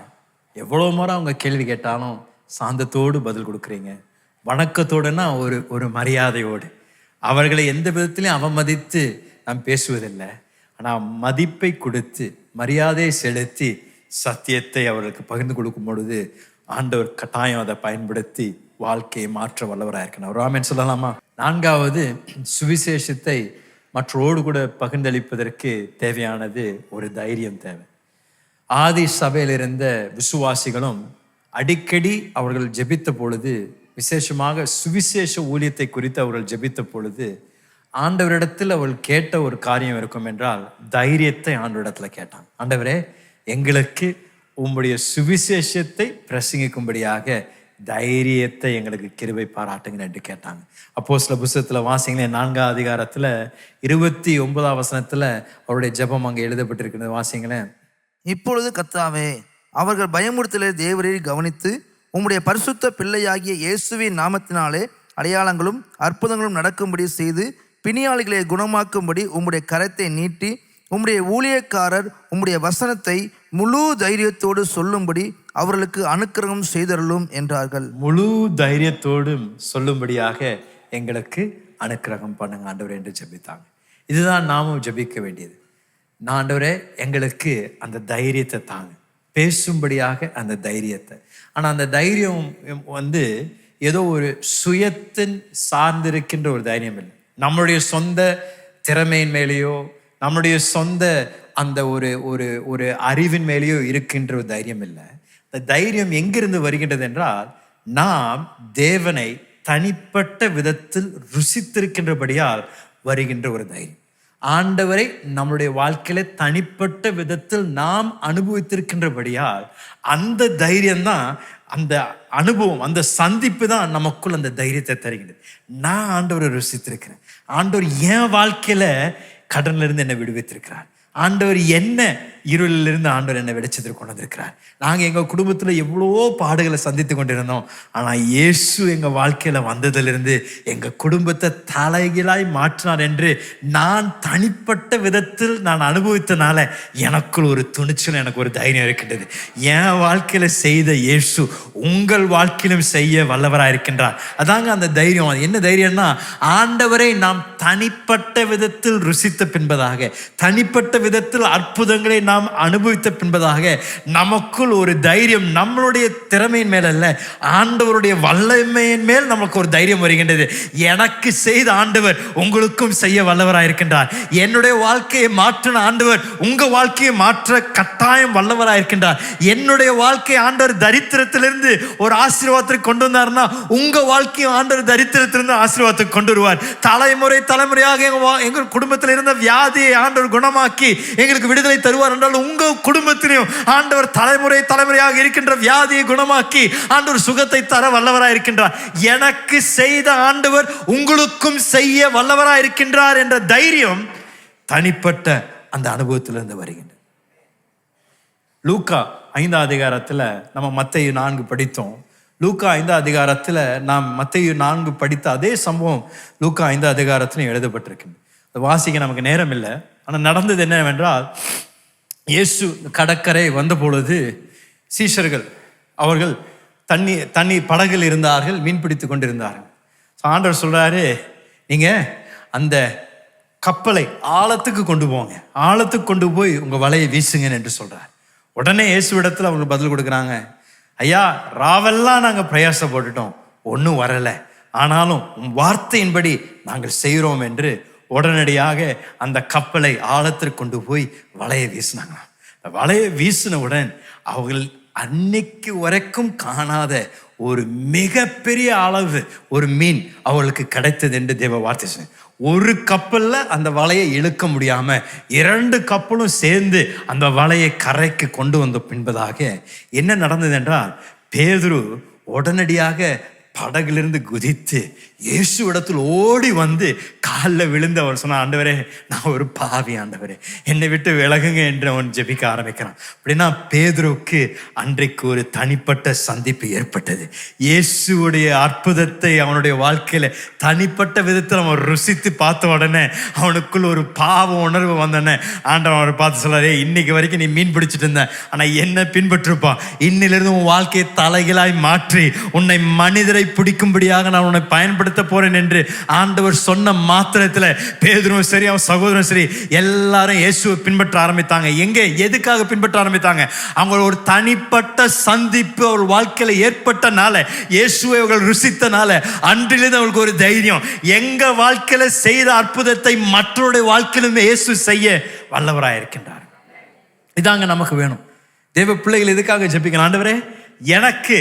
Speaker 1: எவ்வளவு முறை அவங்க கேள்வி கேட்டாலும் சாந்தத்தோடு பதில் கொடுக்குறீங்க. வணக்கத்தோடுன்னா ஒரு மரியாதையோடு. அவர்களை எந்த விதத்திலையும் அவமதித்து நாம் பேசுவதில்லை. ஆனால் மதிப்பை கொடுத்து மரியாதையை செலுத்தி சத்தியத்தை அவர்களுக்கு பகிர்ந்து கொடுக்கும் பொழுது ஆண்டவர் கட்டாயம் அதை பயன்படுத்தி வாழ்க்கையை மாற்ற வல்லவராக இருக்கணும். ஒரு ஆமென் சொல்லலாமா? 4வது, சுவிசேஷத்தை மற்றோடு கூட பகிர்ந்தளிப்பதற்கு தேவையானது ஒரு தைரியம் தேவை. ஆதி சபையில் இருந்த விசுவாசிகளும் அடிக்கடி அவர்கள் ஜெபித்த பொழுது, விசேஷமாக சுவிசேஷ ஊழியத்தை குறித்து அவர்கள் ஜெபித்த பொழுது, ஆண்டவரிடத்தில் அவர்கள் கேட்ட ஒரு காரியம் இருக்கும் என்றால் தைரியத்தை ஆண்டவரிடத்தில் கேட்டாங்க. ஆண்டவரே, எங்களுக்கு உம்முடைய சுவிசேஷத்தை பிரசங்கிக்கும்படியாக தைரியத்தை எங்களுக்கு கிருபை பாராட்டுங்க என்று கேட்டாங்க. அப்போஸ்தலர் புத்தகத்தில் வாசிங்களேன், 4ஆம் அதிகாரத்தில் 29ஆம் வசனத்தில் அவருடைய ஜெபம் அங்கே எழுதப்பட்டிருக்கிறது. வாசிங்களேன்.
Speaker 2: இப்பொழுது கர்த்தாவே, அவர்கள் பயமுறுத்தலை தேவரீர் கவனித்து உம்முடைய பரிசுத்த பிள்ளையாகிய இயேசுவின் நாமத்தினாலே அடையாளங்களும் அற்புதங்களும் நடக்கும்படி செய்து பிணியாளிகளை குணமாக்கும்படி உம்முடைய கரத்தை நீட்டி உம்முடைய ஊழியக்காரர் உம்முடைய வசனத்தை முழு தைரியத்தோடு சொல்லும்படி அவர்களுக்கு அனுக்கிரகம் செய்தருளும் என்றார்கள்.
Speaker 1: முழு தைரியத்தோடும் சொல்லும்படியாக எங்களுக்கு அனுக்கிரகம் பண்ணுங்க ஆண்டவரே என்று ஜெபித்தாங்க. இதுதான் நாமும் ஜெபிக்க வேண்டியது. நான் ஆண்டவரே, எங்களுக்கு அந்த தைரியத்தை தாங்க, பேசும்படியாக அந்த தைரியத்தை. ஆனால் அந்த தைரியம் ஏதோ ஒரு சுயத்தின் சார்ந்திருக்கின்ற ஒரு தைரியம் இல்லை. நம்மளுடைய சொந்த திறமையின் மேலேயோ நம்முடைய சொந்த அந்த ஒரு அறிவின் மேலேயோ இருக்கின்ற ஒரு தைரியம் இல்லை. அந்த தைரியம் எங்கிருந்து வருகின்றது என்றால், நாம் தேவனை தனிப்பட்ட விதத்தில் ருசித்திருக்கின்றபடியால் வருகின்ற ஒரு தைரியம். ஆண்டவரை நம்முடைய வாழ்க்கையில தனிப்பட்ட விதத்தில் நாம் அனுபவித்திருக்கின்றபடியால் அந்த தைரியம்தான், அந்த அனுபவம், அந்த சந்திப்பு தான் நமக்குள் அந்த தைரியத்தை தருகிறது. நான் ஆண்டவரை ருசித்திருக்கிறேன். ஆண்டவர் என் வாழ்க்கையில கடன்ல இருந்து என்னை விடுவித்திருக்கிறார். ஆண்டவர் என்ன இருளிலிருந்து ஆண்டவர் என்னை வெளிச்சத்திற்கு கொண்டு வந்திருக்கிறார். நாங்கள் எங்கள் குடும்பத்தில் எவ்வளவோ பாடுகளை சந்தித்து கொண்டிருந்தோம். ஆனால் இயேசு எங்கள் வாழ்க்கையில் வந்ததிலிருந்து எங்கள் குடும்பத்தை தலைகீழாய் மாற்றினார் என்று நான் தனிப்பட்ட விதத்தில் நான் அனுபவித்தனால எனக்குள் ஒரு துணிச்சல், எனக்கு ஒரு தைரியம் இருக்கின்றது. என் வாழ்க்கையில் செய்த இயேசு உங்கள் வாழ்க்கையிலும் செய்ய வல்லவராக இருக்கின்றார். அதாங்க அந்த தைரியம். அது என்ன தைரியம்னா, ஆண்டவரை நாம் தனிப்பட்ட விதத்தில் ருசித்த பின்பதாக, தனிப்பட்ட விதத்தில் அற்புதங்களை நாம் அனுபவித்த பின்பதாக நமக்குள் ஒரு தைரியம், நம்மளுடைய திறமையின் மேல் அல்ல, ஆண்டவருடைய வல்லமையின் மேல் நமக்கு ஒரு தைரியம் வருகின்றது. எனக்கு செய்த ஆண்டவர் உங்களுக்கும் செய்ய வல்லவராக இருக்கின்றார். என்னுடைய வாழ்க்கையை மாற்றின ஆண்டவர் உங்க வாழ்க்கையை மாற்ற கட்டாயம் வல்லவராக இருக்கின்றார். என்னுடைய வாழ்க்கை ஆண்டவர் தரித்திரத்திலிருந்து ஒரு ஆசீர்வாதத்திற்கு கொண்டு வந்தார்னா, உங்க வாழ்க்கையை ஆண்டவர் தரித்திரத்திலிருந்து ஆசீர்வாதத்துக்கு கொண்டு வருவார். தலைமுறை தலைமுறையாக எங்கள் குடும்பத்தில் இருந்த வியாதியை ஆண்டவர் குணமாக்கி எங்களுக்கு விடுதலை தருவார் என்றால், உங்க குடும்பத்திலையும் ஆண்டவர் தலைமுறை தலைமுறையாக இருக்கின்ற வியாதியை குணமாக்கி ஆண்டவர் சுகத்தை தர வல்லவராக இருக்கின்றார். எனக்கு செய்த ஆண்டவர் உங்களுக்கும் செய்ய வல்லவராக இருக்கின்றார் என்ற தைரியம் தனிப்பட்ட அந்த அனுபவத்திலிருந்து வருகின்றது. லூக்கா 5ஆம் அதிகாரத்தில் நம்ம மத்தேயு 4 படித்தோம். லூக்கா 5ஆம் அதிகாரத்தில் நாம் மத்தேயு 4 படித்த அதே சம்பவம் லூக்கா 5ஆம் அதிகாரத்திலும் எழுதப்பட்டிருக்கின்றது. வாசிக்க நமக்கு நேரம் இல்லை. ஆனால் நடந்தது என்னவென்றால், இயேசு கடற்கரை வந்த பொழுது சீஷர்கள் அவர்கள் தண்ணி படகில் இருந்தார்கள், மீன் பிடித்து கொண்டிருந்தார்கள். ஆண்டவர் சொல்றாரு, நீங்க அந்த கப்பலை ஆழத்துக்கு கொண்டு போங்க, ஆழத்துக்கு கொண்டு போய் உங்க வலையை வீசுங்க என்று சொல்றார். உடனே இயேசுவிடத்தில் அவங்க பதில் கொடுக்குறாங்க, ஐயா, ராவெல்லாம் நாங்கள் பிரயாசப்பட்டுட்டோம், ஒன்றும் வரலை, ஆனாலும் உன் வார்த்தையின்படி நாங்கள் செய்கிறோம் என்று உடனடியாக அந்த கப்பலை ஆழத்திற்கு கொண்டு போய் வலையை வீசினாங்க. வலையை வீசினவுடன் அவர்கள் அன்னைக்கு வரைக்கும் காணாத ஒரு மிகப்பெரிய அளவு ஒரு மீன் அவர்களுக்கு கிடைத்தது என்று தேவ வார்த்தை சொன்னார். ஒரு கப்பல்ல அந்த வலையை இழுக்க முடியாம 2 கப்பலும் சேர்ந்து அந்த வலையை கரைக்கு கொண்டு வந்த பின்பதாக என்ன நடந்தது என்றால், பேதுரு உடனடியாக படகிலிருந்து குதித்து இயேசு இடத்தில் ஓடி வந்து காலில் விழுந்து அவர் சொன்ன, ஆண்டவரே நான் ஒரு பாவி ஆண்டவரே, என்னை விட்டு விலகுங்க என்று அவன் ஜெபிக்க ஆரம்பிக்கிறான். அப்படின்னா பேதுருவுக்கு அன்றைக்கு ஒரு தனிப்பட்ட சந்திப்பு ஏற்பட்டது. இயேசுடைய அற்புதத்தை அவனுடைய வாழ்க்கையில தனிப்பட்ட விதத்தில் அவன் ருசித்து பார்த்த உடனே அவனுக்குள்ள ஒரு பாவ உணர்வு வந்தோடனே ஆண்டவன் அவரை பார்த்து சொல்றாரு, இன்னைக்கு வரைக்கும் நீ மீன் பிடிச்சிட்டு இருந்த, ஆனா என்ன பின்பற்றுப்பா, இன்னிலிருந்து உன் வாழ்க்கையை தலைகளாய் மாற்றி உன்னை மனிதரை பிடிக்கும்படியாக நான் உன்னை பயன்படுத்த போறேன் என்று ஆண்டவர் சொன்ன மாத்திரத்தில் பேதுருவும் சரி அவன் சகோதரனும் சரி எல்லாரும் இயேசுவை பின்பற்ற ஆரம்பித்தாங்க. எங்கே, எதுக்காக பின்பற்ற ஆரம்பித்தாங்க? அவங்க ஒரு தனிப்பட்ட சந்திப்பு அவர் வாழ்க்கையில ஏற்பட்டனால, இயேசுவை அவர்கள் ருசித்தனால அன்றிலிருந்து அவங்களுக்கு ஒரு தைரியம், எங்க வாழ்க்கையில செய்த அற்புதத்தை மற்றவருடைய வாழ்க்கையிலுமே இயேசு செய்ய வல்லவராயிருக்கின்றார். இதாங்க நமக்கு வேணும். தேவ பிள்ளைகள் எதுக்காக ஜெபிக்கணும்? ஆண்டவரே எனக்கு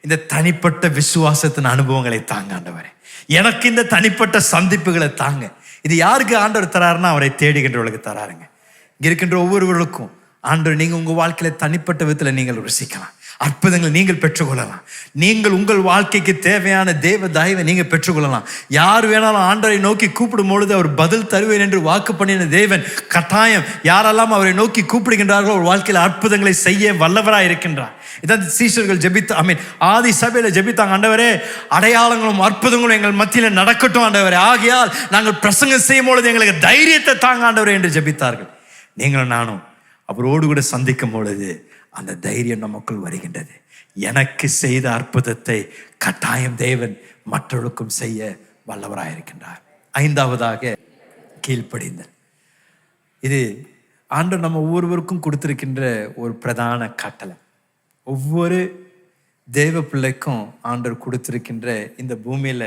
Speaker 1: இந்த தனிப்பட்ட விசுவாசத்தின் அனுபவங்களை தாங்க ஆண்டவரே, எனக்கு இந்த தனிப்பட்ட சந்திப்புகளை தாங்க. இது யாருக்கு ஆண்டவர் தராருன்னா அவரை தேடுகின்றவர்களுக்கு தராருங்க. இங்க இருக்கின்ற ஒவ்வொருவர்களுக்கும் ஆண்டவர், நீங்க உங்க வாழ்க்கையில தனிப்பட்ட விதத்தில் நீங்கள் ருசிக்கலாம், அற்புதங்களை நீங்கள் பெற்றுக்கொள்ளலாம், நீங்கள் உங்கள் வாழ்க்கைக்கு தேவையான தேவ தயவை நீங்க பெற்றுக்கொள்ளலாம். யார் வேணாலும் ஆண்டவரை நோக்கி கூப்பிடும் பொழுது அவர் பதில் தருவேன் என்று வாக்கு பண்ணின தேவன் கட்டாயம் யாரெல்லாம் அவரை நோக்கி கூப்பிடுகின்றார்களோ ஒரு வாழ்க்கையில் அற்புதங்களை செய்ய வல்லவராய் இருக்கின்றார். இதான் சீஷர்கள் ஜெபித்த ஆதி சபையில ஜெபித்தாங்க, ஆண்டவரே அடையாளங்களும் அற்புதங்களும் எங்கள் மத்தியில நடக்கட்டும் ஆண்டவரே, ஆகையால் நாங்கள் பிரசங்கம் செய்யும் பொழுது எங்களுக்கு தைரியத்தை தாங்க ஆண்டவரே என்று ஜெபித்தார்கள். நீங்களும் நானும் அவரோடு கூட சந்திக்கும் பொழுது அந்த தைரியம் நமக்குள் வருகின்றது. எனக்கு செய்த அற்புதத்தை கட்டாயம் தேவன் மற்றவர்களுக்கும் செய்ய வல்லவராயிருக்கின்றார். ஐந்தாவதாக கீழ்ப்படிந்தல். இது ஆண்டவர் நம்ம ஒவ்வொருவருக்கும் கொடுத்திருக்கின்ற ஒரு பிரதான கட்டளை. ஒவ்வொரு தேவ பிள்ளைக்கும் ஆண்டவர் கொடுத்திருக்கின்ற இந்த பூமியில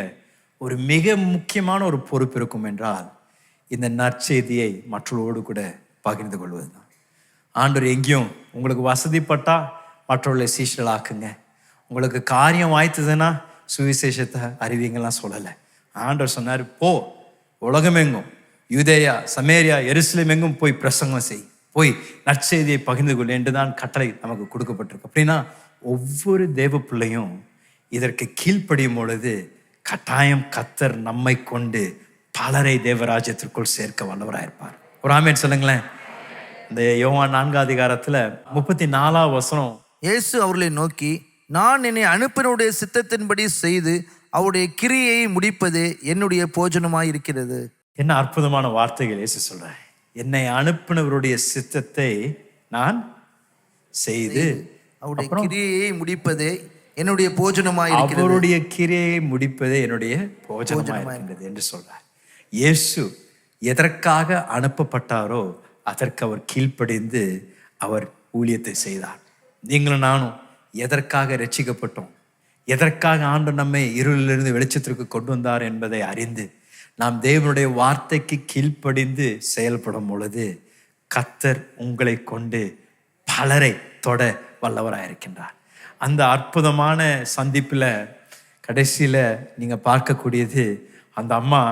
Speaker 1: ஒரு மிக முக்கியமான ஒரு பொறுப்பு இருக்கும் என்றால் இந்த நற்செய்தியை மற்றவர்களோடு கூட பகிர்ந்து கொள்வதுதான். ஆண்டவர் எங்கேயும் உங்களுக்கு வசதிப்பட்டா மற்றவர்களை சீஷர்களாக்குங்க, உங்களுக்கு காரியம் வாய்த்ததுன்னா சுவிசேஷத்தை அறிவிங்கலாம் சொல்லலை. ஆண்டவர் சொன்னார், போ உலகமெங்கும் யூதேயா சமேரியா எருசலேம் எங்கும் போய் பிரசங்கம் செய், போய் நற்செய்தியை பகிர்ந்து கொள் என்றுதான் கட்டளை நமக்கு கொடுக்கப்பட்டிருக்கு. அப்படின்னா ஒவ்வொரு தேவ பிள்ளையும் இதற்கு கீழ்ப்படியும் பொழுது கட்டாயம் கர்த்தர் நம்மை கொண்டு பலரை தேவராஜ்யத்திற்குள் சேர்க்க வல்லவராயிருப்பார். ஒரு ஆமென் சொல்லுங்களேன். இந்த யோவான் 4:34
Speaker 2: இயேசு அவர்களை நோக்கி, நான் என்னை அனுப்பினுடைய சித்தத்தின்படி செய்து அவருடைய கிரியையை முடிப்பதே என்னுடைய போஜனமாய் இருக்கிறது.
Speaker 1: என்ன அற்புதமான வார்த்தைகள் இயேசு சொல்றார். என்னை அனுப்பினவருடைய சித்தத்தை நான் செய்து
Speaker 2: அவருடைய கிரியையை முடிப்பதே என்னுடைய போஜனமாய் இருக்கிறது.
Speaker 1: அவருடைய கிரியையை முடிப்பதே என்னுடைய போஜனமாய் இருக்கிறது என்று சொல்றார். இயேசு எதற்காக அனுப்பப்பட்டாரோ அதற்கு அவர் கீழ்ப்படிந்து அவர் ஊழியத்தை செய்தார். நீங்களும் நானும் எதற்காக ரட்சிக்கப்பட்டோம், எதற்காக ஆண்டவர் நம்மை இருளிலிருந்து வெளிச்சத்திற்கு கொண்டு வந்தார் என்பதை அறிந்து நாம் தேவனுடைய வார்த்தைக்கு கீழ்ப்படிந்து செயல்படும் பொழுது கர்த்தர் உங்களை கொண்டு பலரை தொட வல்லவராயிருக்கின்றார். அந்த அற்புதமான சந்திப்பில் கடைசியில் நீங்கள் பார்க்கக்கூடியது, அந்த அம்மா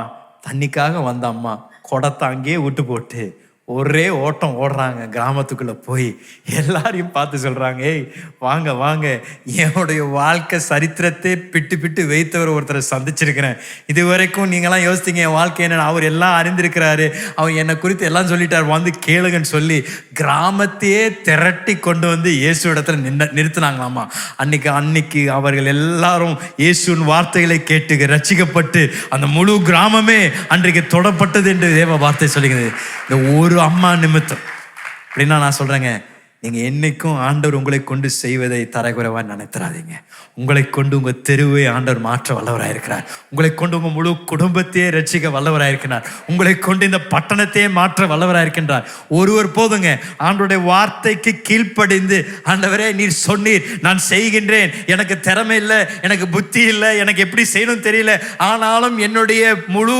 Speaker 1: தண்ணிக்காக வந்த அம்மா குடத்தை அங்கேயே விட்டு போட்டு ஒரே ஓட்டம் ஓடுறாங்க. கிராமத்துக்குள்ளே போய் எல்லாரையும் பார்த்து சொல்கிறாங்க, ஏய் வாங்க வாங்க, என்னுடைய வாழ்க்கை சரித்திரத்தை பிட்டு வைத்தவர் ஒருத்தரை சந்திச்சிருக்கிறேன். இது வரைக்கும் நீங்களாம் யோசித்தீங்க என் வாழ்க்கை என்ன, அவர் எல்லாம் அறிந்திருக்கிறாரு, அவர் என்னை குறித்து எல்லாம் சொல்லிட்டார், வந்து கேளுங்கன்னு சொல்லி கிராமத்தையே திரட்டி கொண்டு வந்து இயேசு இடத்துல நிறுத்தினாங்களாமா. அன்னைக்கு அவர்கள் எல்லாரும் இயேசுவின் வார்த்தைகளை கேட்டு ரட்சிக்கப்பட்டு அந்த முழு கிராமமே அன்றைக்கு தொடப்பட்டது என்று தேவ வார்த்தை சொல்லுகிறது. இந்த ஒரு அம்மா நிமித்தம். அப்படின்னா நான் சொல்றேங்க, நீங்க என்னைக்கும் ஆண்டவர் உங்களை கொண்டு செய்வதை தரக்குறைவா நினைத்துறாதீங்க. உங்களை கொண்டு உங்க தெருவை ஆண்டவர் மாற்ற வல்லவராயிருக்கிறார். உங்களை கொண்டு உங்க முழு குடும்பத்தையே ரட்சிக்க வல்லவராயிருக்கிறார். உங்களை கொண்டு இந்த பட்டணத்தையே மாற்ற வல்லவராயிருக்கின்றார். ஒருவர் போதுங்க, ஆண்டவருடைய வார்த்தைக்கு கீழ்ப்படிந்து, ஆண்டவரே நீர் சொன்னீர், நான் செய்கின்றேன், எனக்கு திறமை இல்லை, எனக்கு புத்தி இல்லை, எனக்கு எப்படி செய்யணும் தெரியல, ஆனாலும் என்னுடைய முழு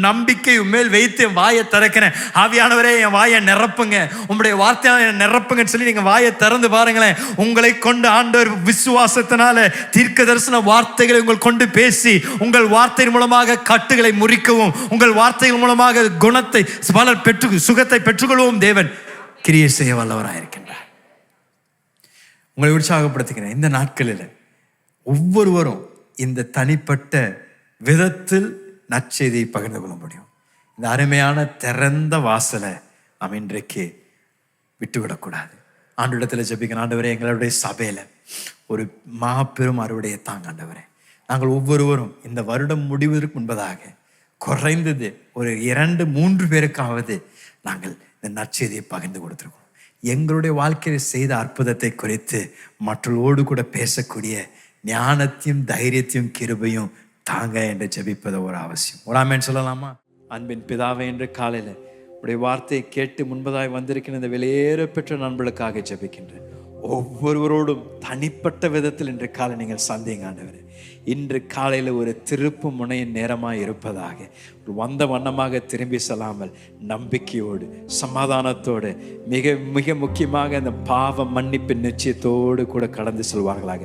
Speaker 1: நம்பிக்கை மேல் வைத்து என் வாயை திறக்கிறேன். ஆவியானவரே என் வாயை நிரப்புங்க, உங்களுடைய வார்த்தையால் நிரப்புங்கன்னு சொல்லி நீங்க வாயை திறந்து பாருங்களேன். உங்களை கொண்டு ஆண்டவர் விசுவாசத்தினால தீர்க்க தரிசன வார்த்தைகளை உங்கள் கொண்டு பேசி உங்கள் வார்த்தையின் மூலமாக கட்டுகளை முறிக்கவும், உங்கள் ஒவ்வொருவரையும் மூலமாக குணத்தை பலர் சுகத்தை பெற்றுக்கொள்வோம் தேவன் கிரியை செய்ய வல்லவராயிருக்கின்றார். உங்களை உற்சாகப்படுத்துகிறேன். இந்த நாட்களில் ஒவ்வொருவரும் இந்த தனிப்பட்ட விதத்தில் நற்செய்தியை பகிர்ந்து கொள்ள முடியும். இந்த அருமையான திறந்த வாசலை நாம் இன்றைக்கு விட்டுவிடக்கூடாது. ஆண்டவரிடத்தில் ஜெபிக்கணும். ஆண்டவரே, எங்களுடைய சபையில் ஒரு மாபெரும் அறுவடையை தாங்க ஆண்டவரே. நாங்கள் ஒவ்வொருவரும் இந்த வருடம் முடிவதற்கு முன்பதாக குறைந்தது ஒரு 2-3 பேருக்காவது நாங்கள் இந்த நற்செய்தியை பகிர்ந்து கொடுத்துருக்கோம். எங்களுடைய வாழ்க்கையில் செய்த அற்புதத்தை குறித்து மற்றவர்களோடு கூட பேசக்கூடிய ஞானத்தையும் தைரியத்தையும் கிருபையும் தாங்க என்று ஜெபிப்பது ஒரு அவசியம். ஒரு ஆமென் சொல்லலாமா? அன்பின் பிதாவே, என்று காலையில் உடைய வார்த்தையை கேட்டு முன்பதாய் வந்திருக்கிற இந்த வெளியேற பெற்ற நண்பர்களுக்காக ஜெபிக்கின்றேன். ஒவ்வொருவரோடும் தனிப்பட்ட விதத்தில் இன்று காலை நீங்கள் சந்திங்க ஆண்டவரே. இன்று காலையில் ஒரு திருப்பு முனையின் நேரமாக இருப்பதாக, ஒரு வந்த வண்ணமாக திரும்பி செல்லாமல் நம்பிக்கையோடு சமாதானத்தோடு மிக மிக முக்கியமாக அந்த பாவ மன்னிப்பு நிச்சயத்தோடு கூட கடந்து செல்வார்களாக.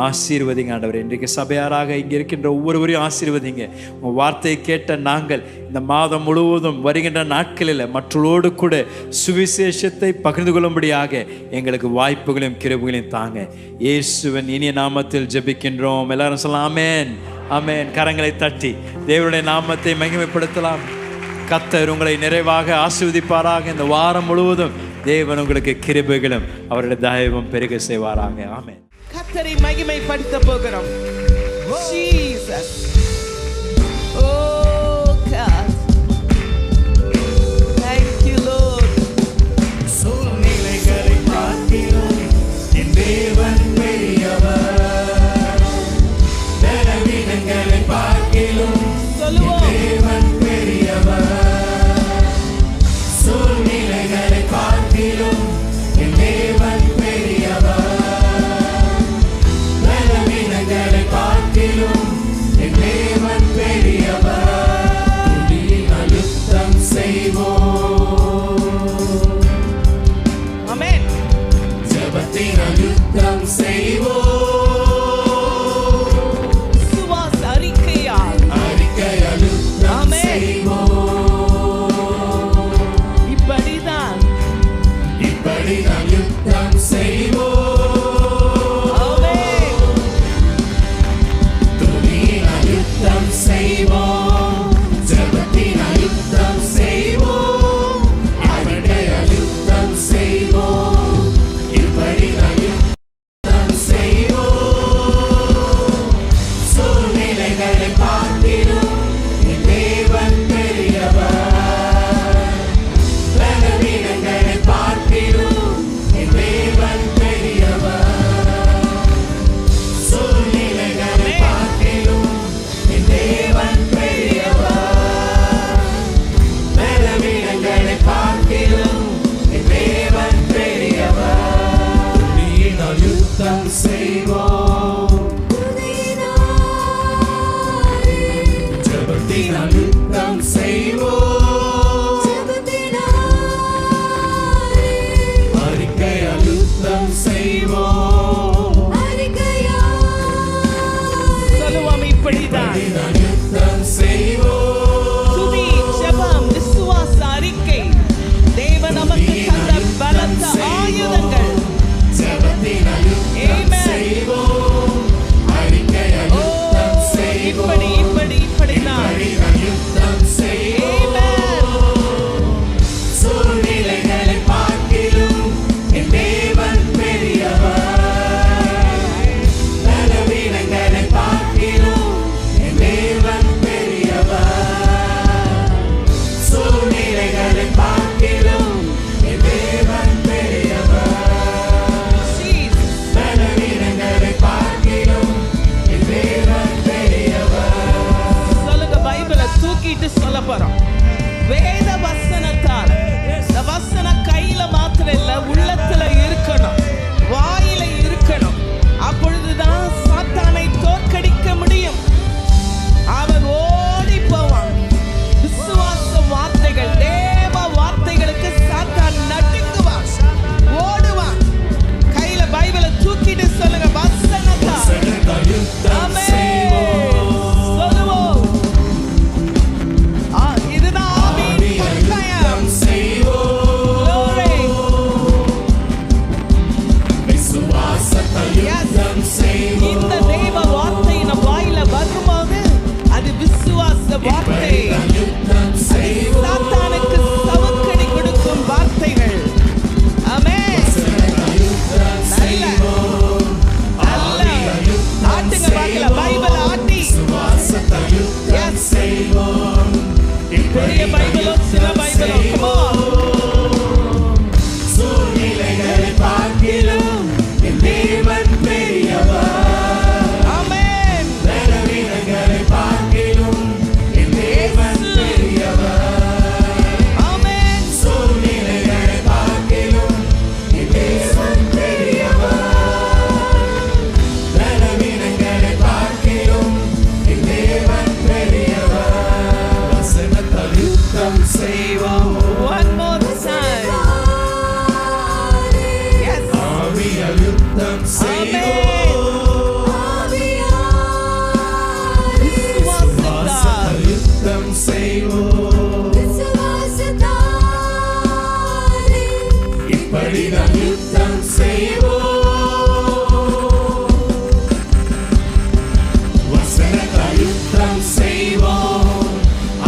Speaker 1: ஆசீர்வதிங்க ஆண்டவரே. இன்றைக்கு சபையாராக இங்கே இருக்கின்ற ஒவ்வொருவரையும் ஆசீர்வதிங்க. உங்கள் வார்த்தையை கேட்ட நாங்கள் இந்த மாதம் முழுவதும் வருகின்ற நாட்களில் மற்றவர்களோடு கூட சுவிசேஷத்தை பகிர்ந்து கொள்ளும்படியாக எங்களுக்கு வாய்ப்புகளையும் கிருபைகளையும் தாங்க. இயேசுவின் இனிய நாமத்தில் ஜெபிக்கின்றோம். எல்லாரும் சொல்லலாம் ஆமென், ஆமென். கரங்களை தட்டி தேவனுடைய நாமத்தை மகிமைப்படுத்தலாம். கர்த்தர் உங்களை நிறைவாக ஆசீர்வதிப்பாராக. இந்த வாரம் முழுவதும் தேவன் உங்களுக்கு கிருபைகளும் அவருடைய தயவும் பெருக செய்வாராக. ஆமென்.
Speaker 3: கர்த்தரை மகிமைப்படுத்த போகிறோம். Jesus. Oh God. Thank you Lord.
Speaker 4: சூழ்நிலைகளை பார்க்கிறோம் என் தேவன் பெரியவர். பலவீனங்களை பார்க்கிறோம் என் தேவன் பெரியவர். சூழ்நிலைகளை பார்க்கிறோம் என் தேவன் பெரியவர். பலவீனங்களை பார்க்கிறோம் என் தேவன் இப்படிதான் யுத்தம் செய்வோம். வசனத்தால் யுத்தம் செய்வோம்,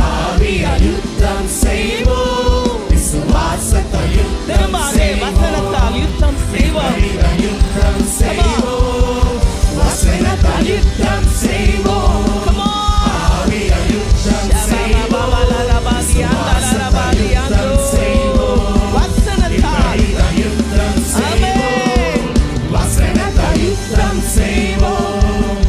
Speaker 4: ஆவியால் யுத்தம் செய்வோம், விசுவாசத்தால் யுத்தம்
Speaker 3: திரும்ப அதே
Speaker 4: செய்வோம்.
Speaker 3: வசனத்தால் யுத்தம் செய்வோம்.
Speaker 4: இப்படிதான் யுத்தம் செய்வோம், வசனத்தால் யுத்தம் செய்வோம்,
Speaker 3: Come on.
Speaker 4: ஆவியால் யுத்தம் செய்வோம், விசுவாசத்தால் யுத்தம் செய்வோம்.
Speaker 3: வசனத்தால்
Speaker 4: இப்படிதான் யுத்தம் செய்வோம், வசனத்தால் யுத்தம் செய்வோம்,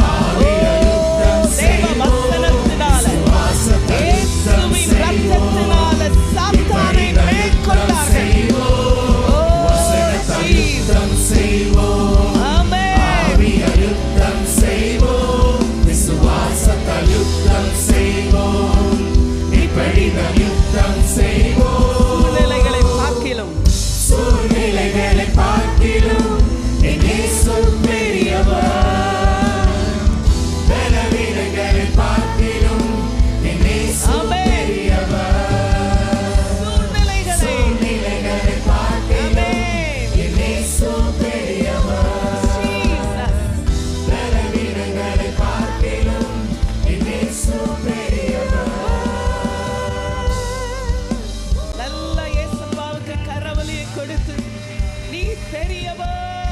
Speaker 4: ஆவியால் யுத்தம்
Speaker 3: தேவ
Speaker 4: செய்வோம்,
Speaker 3: வசனத்தினால
Speaker 4: விசுவாசத்தால் யுத்தம்
Speaker 3: இயேசுவின்
Speaker 4: செய்வோம்.
Speaker 3: ரத்தத்தினால சாத்தானை மேற்கொண்டார்கள். Oh,
Speaker 4: வசனத்தால்
Speaker 3: Jesus.
Speaker 4: யுத்தம் செய்வோம்,
Speaker 3: Amen.
Speaker 4: ஆவியால் யுத்தம் செய்வோம், விசுவாசத்தால் யுத்தம் செய்வோம், இப்படிதான் யுத்தம் செய்வோம்.
Speaker 3: சூழ்நிலைகளை பார்க்கிலும்
Speaker 4: சூழ்நிலைகளை பார்க்கிலும் என் இயேசு பெரியவர். பலவீனங்களை பார்க்கிலும் என் இயேசு
Speaker 3: Amen.
Speaker 4: பெரியவர்.
Speaker 3: சூழ்நிலைகளை
Speaker 4: சூழ்நிலைகளை பார்க்கிலும்
Speaker 3: Amen.
Speaker 4: என் இயேசு பெரியவர்.
Speaker 3: Jesus.
Speaker 4: பலவீனங்களை பார்க்கிலும் என் இயேசு பெரியவர்.
Speaker 3: நல்ல இயேசுவாவுக்கு கரவலியை கொடுத்து நீ பெரியவர்